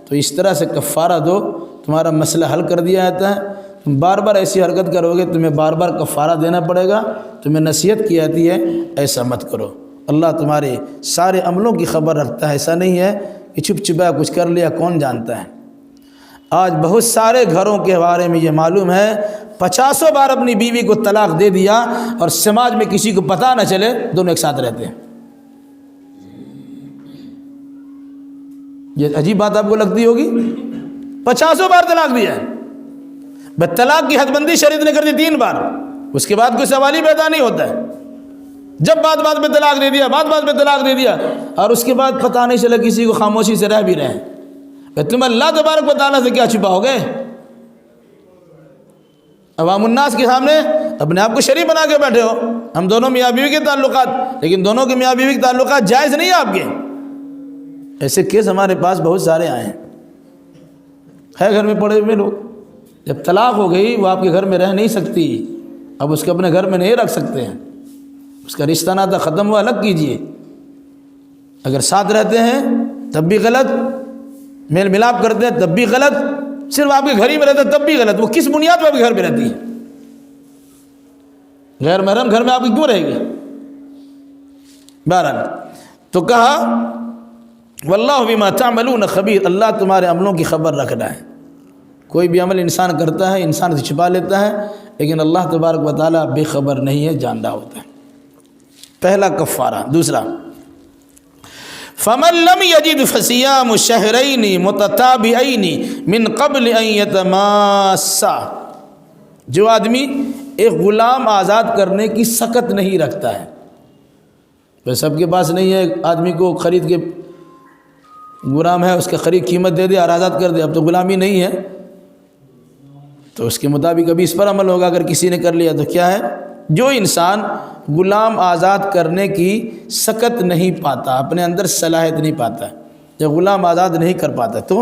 Speaker 1: تو اس طرح سے کفارہ دو، تمہارا مسئلہ حل کر دیا جاتا ہے۔ تم بار بار ایسی حرکت کرو گے تمہیں بار بار کفارہ دینا پڑے گا، تمہیں نصیحت کی جاتی ہے ایسا مت کرو۔ اللہ تمہارے سارے عملوں کی خبر رکھتا ہے، ایسا نہیں ہے کہ چھپ چھپا کچھ کر لیا، کون جانتا ہے۔ آج بہت سارے گھروں کے بارے میں یہ معلوم ہے 50 بار اپنی بیوی کو طلاق دے دیا اور سماج میں کسی کو پتہ نہ چلے، دونوں ایک ساتھ رہتے ہیں۔ یہ عجیب بات آپ کو لگتی ہوگی، 50 بار طلاق دیا ہے۔ بس طلاق کی حد بندی شریعت نے کر دی 3 بار، اس کے بعد کوئی سوال ہی پیدا نہیں ہوتا ہے۔ جب بات بات میں طلاق دے دیا، بات بات میں طلاق دے دیا، اور اس کے بعد پتہ نہیں چلا کسی کو، خاموشی سے رہ بھی رہے ہیں۔ تم اللہ تبارک و تعالیٰ سے کیا چھپاؤ گے؟ عوام الناس کے سامنے اپنے آپ کو شریف بنا کے بیٹھے ہو، ہم دونوں میاں بیوی کے تعلقات، لیکن دونوں کے میاں بیوی کے تعلقات جائز نہیں ہیں آپ کے۔ ایسے کیس ہمارے پاس بہت سارے آئے ہیں، ہے گھر میں پڑے ہوئے لوگ۔ جب طلاق ہو گئی وہ آپ کے گھر میں رہ نہیں سکتی، اب اس کو اپنے گھر میں نہیں رکھ سکتے ہیں، اس کا رشتہ ناطہ ختم ہوا، الگ کیجئے۔ اگر ساتھ رہتے ہیں تب بھی غلط، میل ملاپ کرتے ہیں تب بھی غلط، صرف آپ کے گھر ہی میں رہتے تب بھی غلط۔ وہ کس بنیاد پر آپ کے گھر میں رہتی ہے؟ غیر محرم گھر میں آپ کی کیوں رہے گی؟ بہرحال تو کہا واللہ بما تعملون خبیر، اللہ تمہارے عملوں کی خبر رکھ رہا ہے۔ کوئی بھی عمل انسان کرتا ہے انسان سے چھپا لیتا ہے، لیکن اللہ تبارک و تعالیٰ بے خبر نہیں ہے، جاندہ ہوتا ہے۔ پہلا کفارہ۔ دوسرا، فَمَن لَّمْ يَجِدْ فَصِيَامُ شَهْرَيْنِ مُتَتَابِعَيْنِ مِن قَبْلِ أَن يَتَمَاسَّا، جو آدمی ایک غلام آزاد کرنے کی سخت نہیں رکھتا ہے، وہ سب کے پاس نہیں ہے، ایک آدمی کو خرید کے غلام ہے، اس کا خرید قیمت دے دے اور آزاد کر دے، اب تو غلامی نہیں ہے، تو اس کے مطابق ابھی اس پر عمل ہوگا۔ اگر کسی نے کر لیا تو کیا ہے؟ جو انسان غلام آزاد کرنے کی سکت نہیں پاتا، اپنے اندر صلاحیت نہیں پاتا، جب غلام آزاد نہیں کر پاتا، تو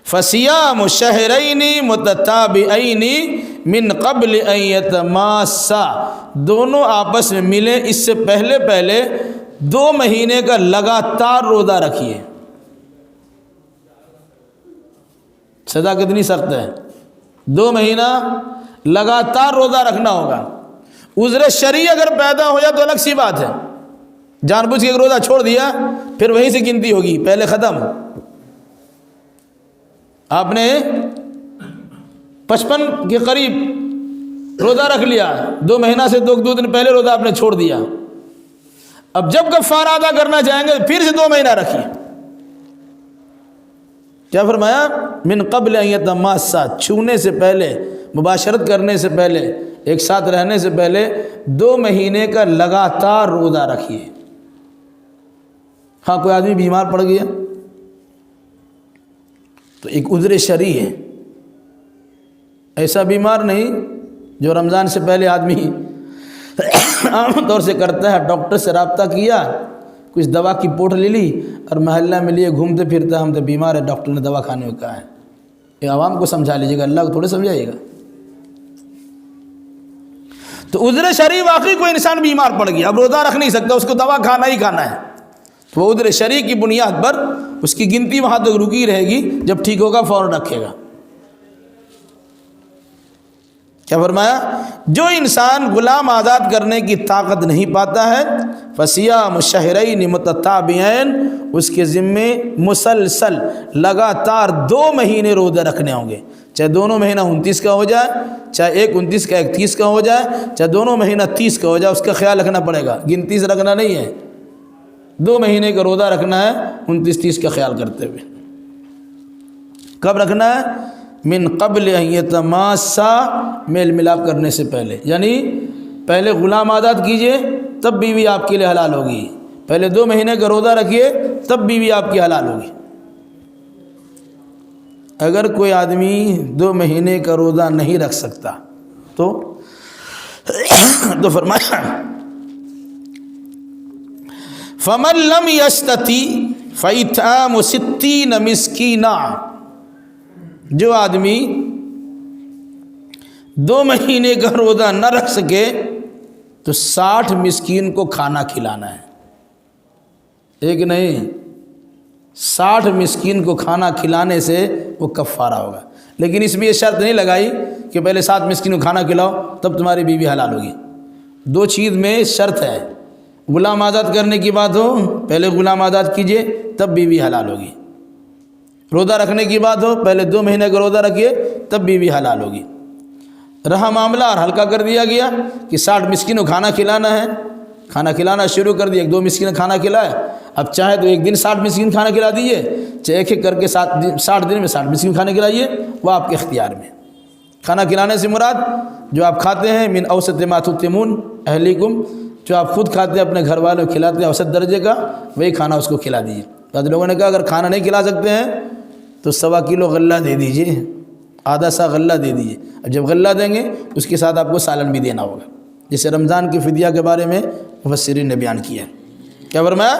Speaker 1: فَصِيَامُ شَهْرَيْنِ مُتَتَابِعَيْنِ مِن قَبْلِ أَن يَتَمَاسَّا، دونوں آپس میں ملیں اس سے پہلے 2 مہینے کا لگاتار روزہ رکھیے۔ سزا کتنی سخت ہے؟ 2 مہینہ لگاتار روزہ رکھنا ہوگا۔ عذر شرعی اگر پیدا ہو جائے تو الگ سی بات ہے، جان بوجھ کے ایک روزہ چھوڑ دیا پھر وہیں سے گنتی ہوگی، پہلے ختم۔ آپ نے 55 کے قریب روزہ رکھ لیا، 2 مہینہ سے 2 دن پہلے روزہ آپ نے چھوڑ دیا، اب جب کفارہ ادا کرنا چاہیں گے پھر سے 2 مہینہ رکھیے۔ کیا فرمایا؟ من قبل ان یتماسا، چھونے سے پہلے، مباشرت کرنے سے پہلے، ایک ساتھ رہنے سے پہلے 2 مہینے کا لگاتار روزہ رکھیے۔ ہاں کوئی آدمی بیمار پڑ گیا تو ایک عذر شرعی ہے، ایسا بیمار نہیں جو رمضان سے پہلے آدمی عام طور سے کرتا ہے، ڈاکٹر سے رابطہ کیا، کچھ دوا کی پوٹ لے لی اور محلہ میں لیے گھومتے پھرتا، ہم تو بیمار ہے، ڈاکٹر نے دوا کھانے کو کہا ہے۔ یہ عوام کو سمجھا لیجیے گا، اللہ کو تھوڑے سمجھائیے گا۔ تو عذر شرعی واقعی کوئی انسان بیمار پڑ گیا، اب روزہ رکھ نہیں سکتا، اس کو دوا کھانا ہی کھانا ہے، تو وہ عذر شرعی کی بنیاد پر اس کی گنتی وہاں تک رکی رہے گی، جب ٹھیک ہوگا فوراً رکھے گا۔ کیا فرمایا؟ جو انسان غلام آزاد کرنے کی طاقت نہیں پاتا ہے، فصیام شہرین متتابعین، اس کے ذمے مسلسل لگاتار 2 مہینے روزہ رکھنے ہوں گے، چاہے دونوں مہینہ 29 کا ہو جائے، چاہے ایک 29 کا ایک 30 کا ہو جائے، چاہے دونوں مہینہ 30 کا ہو جائے، اس کا خیال رکھنا پڑے گا، گنتی سے رکھنا نہیں ہے، 2 مہینے کا روزہ رکھنا ہے 29-30 کا خیال کرتے ہوئے۔ کب رکھنا ہے؟ من قبل ان یتماسا، میل ملاپ کرنے سے پہلے، یعنی پہلے غلام آزاد کیجئے تب بیوی آپ کے لیے حلال ہوگی، پہلے 2 مہینے کا روزہ رکھیے تب بیوی آپ کی حلال ہوگی۔ اگر کوئی آدمی 2 مہینے کا روزہ نہیں رکھ سکتا تو فرمایا فَمَن لَّمْ يَسْتَطِعْ فَإِطْعَامُ 60 مسکینا، جو آدمی 2 مہینے کا روزہ نہ رکھ سکے تو 60 مسکین کو کھانا کھلانا ہے، ایک نہیں 60 مسکین کو کھانا کھلانے سے وہ کفارہ ہوگا۔ لیکن اس میں یہ شرط نہیں لگائی کہ پہلے 7 مسکین کو کھانا کھلاؤ تب تمہاری بیوی حلال ہوگی، 2 چیز میں شرط ہے، غلام آزاد کرنے کی بات ہو پہلے غلام آزاد کیجئے تب بیوی حلال ہوگی، روزہ رکھنے کی بات ہو پہلے 2 مہینے کا روزہ رکھیے تب بیوی حلال ہوگی۔ رہا معاملہ اور ہلکا کر دیا گیا کہ 60 مسکین کو کھانا کھلانا ہے، کھانا کھلانا شروع کر دیا، 2 مسکین کھانا کھلائے، اب چاہے تو ایک دن 60 مسکین کھانا کھلا دیجیے، چاہے ایک کر کے 60 دن میں 60 مسکین کھانا کھلائیے، وہ آپ کے اختیار میں۔ کھانا کھلانے سے مراد جو آپ کھاتے ہیں من اوسط ما تطعمون اہلیکم، جو آپ خود کھاتے ہیں اپنے گھر والوں کو کھلاتے ہیں اوسط درجے کا، وہی کھانا اس کو کھلا دیجیے۔ بعض لوگوں نے کہا اگر کھانا نہیں کھلا سکتے ہیں تو 1.25 کلو غلہ دے دیجیے، آدھا سا غلہ دے دیجیے، اب جب غلہ دیں گے اس کے ساتھ آپ کو سالن بھی دینا ہوگا، جیسے رمضان کی فدیہ کے بارے میں مفسرین نے بیان کیا ہے۔ کیا فرمایا؟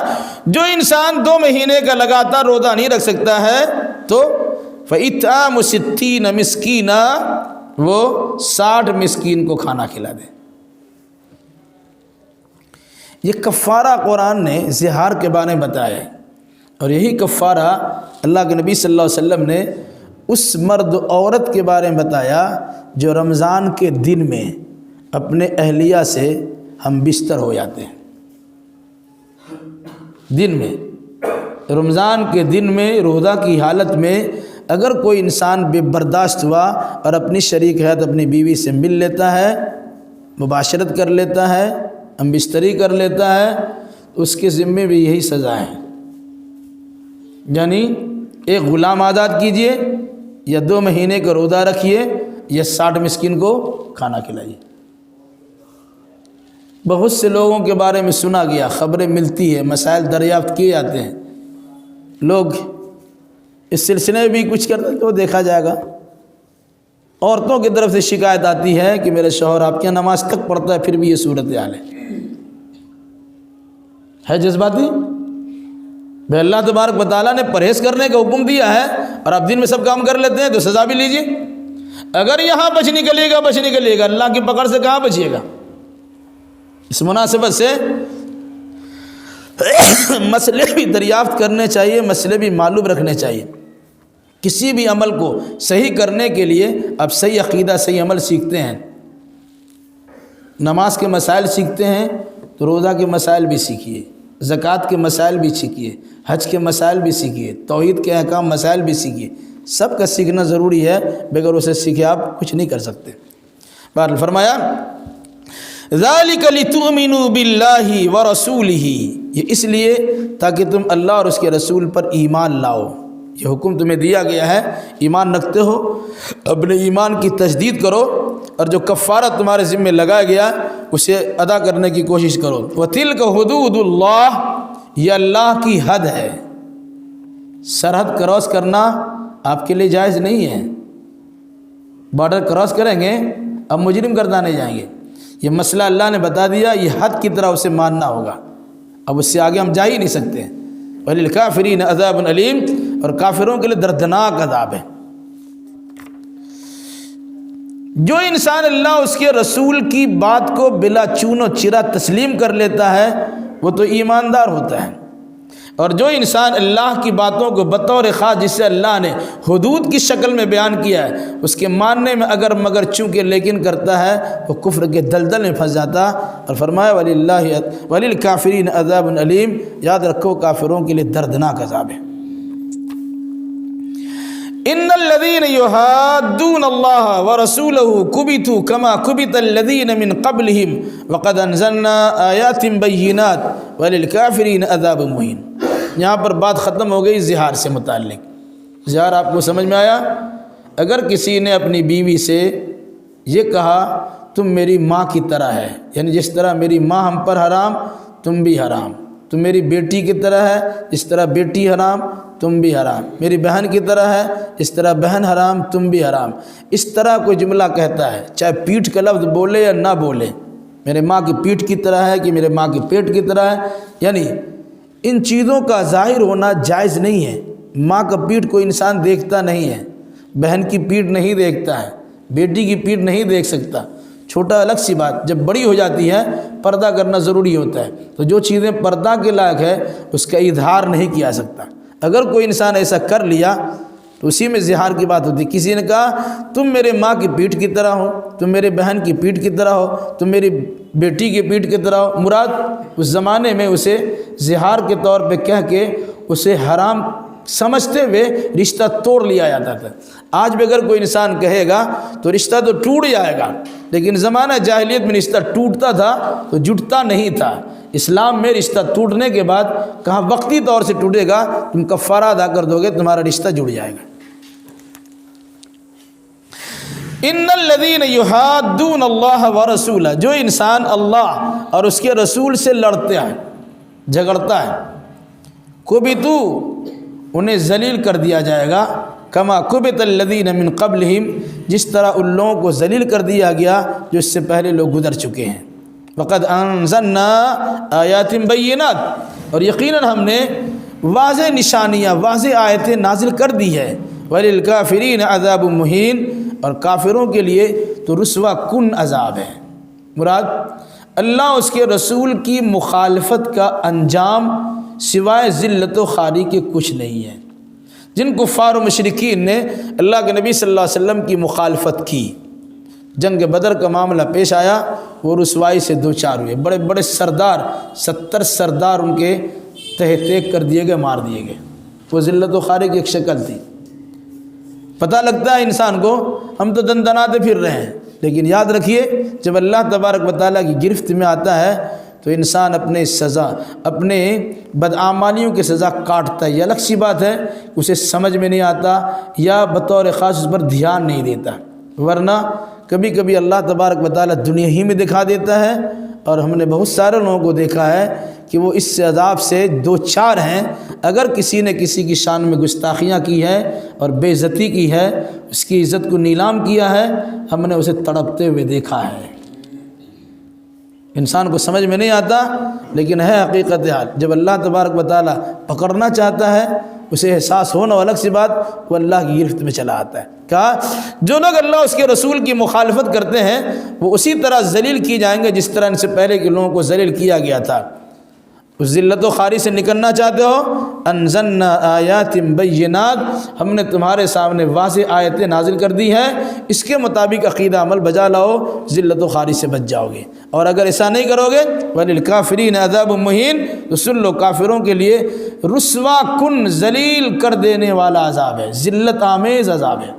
Speaker 1: جو انسان 2 مہینے کا لگاتار روزہ نہیں رکھ سکتا ہے تو فَإِطْعَامُ 60 مسکینا، وہ 60 مسکین کو کھانا کھلا دے۔ یہ کفارہ قرآن نے زہار کے بارے میں بتایا ہے، اور یہی کفارہ اللہ کے نبی صلی اللہ علیہ وسلم نے اس مرد و عورت کے بارے میں بتایا جو رمضان کے دن میں اپنے اہلیہ سے ہم بستر ہو جاتے ہیں۔ دن میں، رمضان کے دن میں روزہ کی حالت میں اگر کوئی انسان بے برداشت ہوا اور اپنی شریک حیات اپنی بیوی سے مل لیتا ہے، مباشرت کر لیتا ہے، ہم بستری کر لیتا ہے، تو اس کے ذمے بھی یہی سزا ہے، یعنی ایک غلام آزاد کیجئے یا 2 مہینے کا روزہ رکھیے یا 60 مسکین کو کھانا کھلائیے۔ بہت سے لوگوں کے بارے میں سنا گیا، خبریں ملتی ہے، مسائل دریافت کیے جاتے ہیں، لوگ اس سلسلے میں بھی کچھ کرتے ہیں تو دیکھا جائے گا۔ عورتوں کی طرف سے شکایت آتی ہے کہ میرے شوہر آپ کے نماز تک پڑھتا ہے پھر بھی یہ صورتحال ہے جذباتی؟ بھائی اللہ تبارک و تعالیٰ نے پرہیز کرنے کا حکم دیا ہے اور آپ دن میں سب کام کر لیتے ہیں تو سزا بھی لیجیے۔ اگر یہاں بچ نکلیے گا اللہ کی پکڑ سے کہاں بچیے گا؟ اس مناسبت سے مسئلے بھی دریافت کرنے چاہیے، مسئلے بھی معلوم رکھنے چاہیے۔ کسی بھی عمل کو صحیح کرنے کے لیے آپ صحیح عقیدہ صحیح عمل سیکھتے ہیں نماز کے مسائل سیکھتے ہیں تو روزہ کے مسائل بھی سیکھیے، زکوٰۃ کے مسائل بھی سیکھیے، حج کے مسائل بھی سیکھیے، توحید کے احکام مسائل بھی سیکھیے۔ سب کا سیکھنا ضروری ہے، بغیر اسے سیکھے آپ کچھ نہیں کر سکتے۔ بہرحال فرمایا ذَلِكَ لِتُؤْمِنُوا بِاللَّهِ وَرَسُولِهِ، یہ اس لیے تاکہ تم اللہ اور اس کے رسول پر ایمان لاؤ۔ یہ حکم تمہیں دیا گیا ہے، ایمان رکھتے ہو، اپنے ایمان کی تجدید کرو، اور جو کفارہ تمہارے ذمہ لگایا گیا اسے ادا کرنے کی کوشش کرو۔ وَتِلْكَ حُدُودُ اللَّهِ، یہ اللہ کی حد ہے۔ سرحد کراس کرنا آپ کے لیے جائز نہیں ہے۔ بارڈر کراس کریں گے اب مجرم گردانے جائیں گے، یہ مسئلہ اللہ نے بتا دیا، یہ حد کی طرح اسے ماننا ہوگا، اب اس سے آگے ہم جا ہی نہیں سکتے۔ وَلِلْكَافِرِينَ عَذَابٌ أَلِيمٌ، اور کافروں کے لیے دردناک عذاب ہے۔ جو انسان اللہ اس کے رسول کی بات کو بلا چون و چرا تسلیم کر لیتا ہے وہ تو ایماندار ہوتا ہے، اور جو انسان اللہ کی باتوں کو بطور خاص جسے اللہ نے حدود کی شکل میں بیان کیا ہے اس کے ماننے میں اگر مگر چونکہ لیکن کرتا ہے وہ کفر کے دلدل میں پھنس جاتا۔ اور فرمایا وَلِلْكَافِرِينَ عَذَابٌ أَلِيمٌ، یاد رکھو کافروں کے لیے دردناک عذاب ہے۔ ان الذين يحادون الله ورسوله كبتوا كما كبت الذين من قبلهم وقد انزلنا آيات بينات وللكافرين عذاب مهين۔ یہاں پر بات ختم ہو گئی زہار سے متعلق۔ زہار آپ کو سمجھ میں آیا؟ اگر کسی نے اپنی بیوی سے یہ کہا تم میری ماں کی طرح ہے، یعنی جس طرح میری ماں ہم پر حرام تم بھی حرام، تم میری بیٹی کی طرح ہے جس طرح بیٹی حرام تم بھی حرام، میری بہن کی طرح ہے اس طرح بہن حرام تم بھی حرام، اس طرح کوئی جملہ کہتا ہے چاہے پیٹھ کا لفظ بولے یا نہ بولے، میرے ماں کی پیٹھ کی طرح ہے کہ میرے ماں کی پیٹ کی طرح ہے، یعنی ان چیزوں کا ظاہر ہونا جائز نہیں ہے۔ ماں کا پیٹھ کوئی انسان دیکھتا نہیں ہے، بہن کی پیٹھ نہیں دیکھتا ہے، بیٹی کی پیٹھ نہیں دیکھ سکتا، چھوٹا الگ سی بات، جب بڑی ہو جاتی ہے پردہ کرنا ضروری ہوتا ہے، تو جو چیزیں پردہ کے لائق ہے اس کا اظہار نہیں کیا سکتا۔ اگر کوئی انسان ایسا کر لیا تو اسی میں زہار کی بات ہوتی۔ کسی نے کہا تم میرے ماں کی پیٹھ کی طرح ہو، تم میرے بہن کی پیٹھ کی طرح ہو، تم میری بیٹی کی پیٹھ کی طرح ہو، مراد اس زمانے میں اسے زہار کے طور پہ کہہ کے اسے حرام سمجھتے ہوئے رشتہ توڑ لیا جاتا تھا۔ آج بھی اگر کوئی انسان کہے گا تو رشتہ تو ٹوٹ جائے گا، لیکن زمانہ جاہلیت میں رشتہ ٹوٹتا تھا تو جٹتا نہیں تھا۔ اسلام میں رشتہ ٹوٹنے کے بعد کہاں وقتی طور سے ٹوٹے گا، تم کفارہ ادا کر دو گے تمہارا رشتہ جڑ جائے گا۔ ان الذین یحادون اللہ ورسولہ، جو انسان اللہ اور اس کے رسول سے لڑتا ہے جھگڑتا ہے، کبتو انہیں ذلیل کر دیا جائے گا، کما کبت الذین من قبلہم جس طرح ان لوگوں کو ذلیل کر دیا گیا جو اس سے پہلے لوگ گزر چکے ہیں۔ وقد انزلنا آیات بینات، اور یقیناً ہم نے واضح نشانیاں واضح آیتیں نازل کر دی ہے۔ وللکافرین عذاب مہین، اور کافروں کے لیے تو رسوا کن عذاب ہے۔ مراد اللہ اس کے رسول کی مخالفت کا انجام سوائے ذلت و خواری کے کچھ نہیں ہے۔ جن کفار و مشرکین نے اللہ کے نبی صلی اللہ علیہ وسلم کی مخالفت کی، جنگ بدر کا معاملہ پیش آیا، وہ رسوائی سے دو چار ہوئے، بڑے بڑے سردار 70 سردار ان کے تہ تیگ کر دیے گئے، مار دیے گئے۔ وہ ذلت و خواری کی ایک شکل تھی۔ پتہ لگتا ہے انسان کو ہم تو دندناتے پھر رہے ہیں، لیکن یاد رکھیے جب اللہ تبارک و تعالیٰ کی گرفت میں آتا ہے تو انسان اپنے سزا، اپنے بدعمالیوں کی سزا کاٹتا ہے۔ یہ الگ سی بات ہے اسے سمجھ میں نہیں آتا یا بطور خاص اس پر دھیان نہیں دیتا، ورنہ کبھی کبھی اللہ تبارک و تعالیٰ دنیا ہی میں دکھا دیتا ہے، اور ہم نے بہت سارے لوگوں کو دیکھا ہے کہ وہ اس عذاب سے دو چار ہیں۔ اگر کسی نے کسی کی شان میں گستاخیاں کی ہے اور بے عزتی کی ہے، اس کی عزت کو نیلام کیا ہے، ہم نے اسے تڑپتے ہوئے دیکھا ہے۔ انسان کو سمجھ میں نہیں آتا، لیکن ہے حقیقت حال۔ جب اللہ تبارک و تعالیٰ پکڑنا چاہتا ہے اسے احساس ہونا الگ سی بات، وہ اللہ کی گرفت میں چلا آتا ہے۔ کہا جو لوگ اللہ اس کے رسول کی مخالفت کرتے ہیں وہ اسی طرح ذلیل کی جائیں گے جس طرح ان سے پہلے کے لوگوں کو ذلیل کیا گیا تھا۔ اس ذلت و خواری سے نکلنا چاہتے ہو، انزلنا آیات بینات، ہم نے تمہارے سامنے واضح آیتیں نازل کر دی ہیں، اس کے مطابق عقیدہ عمل بجا لاؤ، ذلت و خواری سے بچ جاؤ گے۔ اور اگر ایسا نہیں کرو گے وَلِلْكَافِرِينَ عَذَابٌ مُّهِينٌ، تو سن لو کافروں کے لیے رسوا کن، ذلیل کر دینے والا عذاب ہے، ذلت آمیز عذاب ہے۔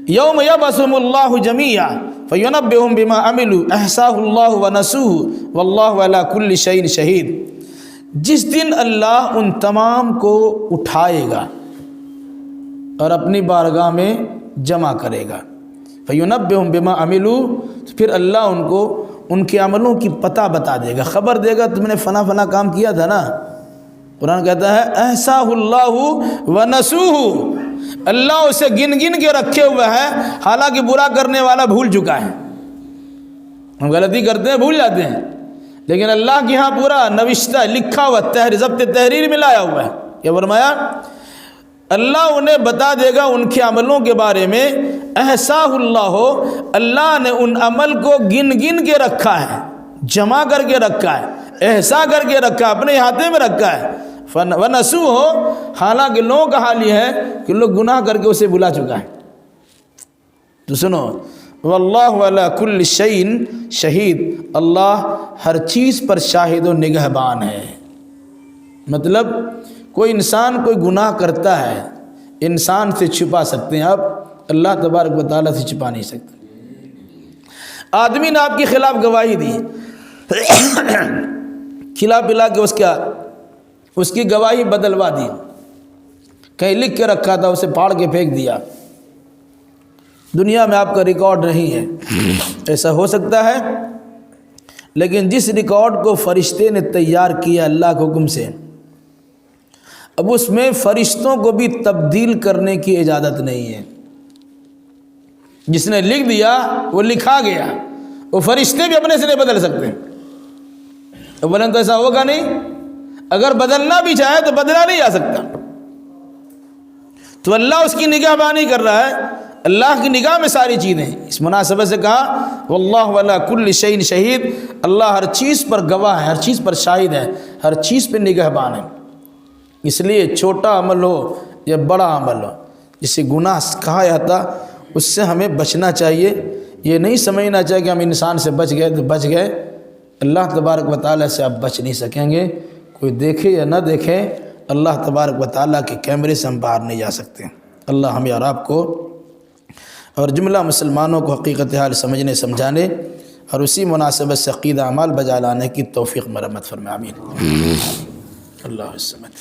Speaker 1: یوم یبعثہم اللہ جمیعا فینبئہم بما عملوا احصاہ اللہ ونسوہ واللہ علی کل شیء شہید، جس دن اللہ ان تمام کو اٹھائے گا اور اپنی بارگاہ میں جمع کرے گا، فینبئہم بما عملوا، پھر اللہ ان کو ان کے عملوں کی پتہ بتا دے گا، خبر دے گا تم نے فلاں فلاں کام کیا تھا نا۔ قرآن کہتا ہے احصاہ اللہ ونسوہ، اللہ اسے گن گن کے رکھے ہوئے ہے، حالانکہ برا کرنے والا بھول چکا ہے۔ ہم غلطی کرتے ہیں، بھول جاتے ہیں، لیکن اللہ کے ہاں پورا نوشتہ لکھا ہوا ضبط تحریر میں لایا ہوا ہے۔ کیا فرمایا؟ اللہ انہیں بتا دے گا ان کے عملوں کے بارے میں، احصاہ اللہ، اللہ نے ان عمل کو گن گن کے رکھا ہے، جمع کر کے رکھا ہے، احصا کر کے رکھا ہے، اپنے ہاتھے میں رکھا ہے۔ ونسوہ، حالانکہ لوگوں کا حال یہ ہے کہ لوگ گناہ کر کے اسے بھلا چکا ہے۔ تو سنو، واللہ علی کل شیء شہید، اللہ ہر چیز پر شاہد و نگہبان ہے۔ مطلب کوئی انسان کوئی گناہ کرتا ہے، انسان سے چھپا سکتے ہیں آپ، اللہ تبارک و تعالیٰ سے چھپا نہیں سکتے۔ آدمی نے آپ کے خلاف گواہی دی، کھلا پلا کے اس کی گواہی بدلوا دی، کہیں لکھ کے رکھا تھا اسے پھاڑ کے پھینک دیا، دنیا میں آپ کا ریکارڈ نہیں ہے، ایسا ہو سکتا ہے، لیکن جس ریکارڈ کو فرشتے نے تیار کیا اللہ کے حکم سے، اب اس میں فرشتوں کو بھی تبدیل کرنے کی اجازت نہیں ہے۔ جس نے لکھ دیا وہ لکھا گیا، وہ فرشتے بھی اپنے سے نہیں بدل سکتے۔ تو بولیں تو ایسا ہوگا نہیں، اگر بدلنا بھی چاہے تو بدلا نہیں جا سکتا۔ تو اللہ اس کی نگہبانی کر رہا ہے، اللہ کی نگاہ میں ساری چیزیں۔ اس مناسبت سے کہا واللہ علی کل شیء شہید، اللہ ہر چیز پر گواہ ہے، ہر چیز پر شاہد ہے، ہر چیز پہ نگہبان ہے۔ اس لیے چھوٹا عمل ہو یا بڑا عمل ہو، جسے گناہ کہا جاتا، اس سے ہمیں بچنا چاہیے۔ یہ نہیں سمجھنا چاہیے کہ ہم انسان سے بچ گئے تو بچ گئے، اللہ تبارک و تعالیٰ سے آپ بچ نہیں سکیں گے۔ کوئی دیکھے یا نہ دیکھے، اللہ تبارک و تعالیٰ کے کیمرے سے ہم باہر نہیں جا سکتے۔ اللہ ہمیں اور آپ کو اور جملہ مسلمانوں کو حقیقت حال سمجھنے سمجھانے اور اسی مناسبت سے عقیدہ اعمال بجا لانے کی توفیق مرحمت فرمائے، آمین۔ اللہ الصمد۔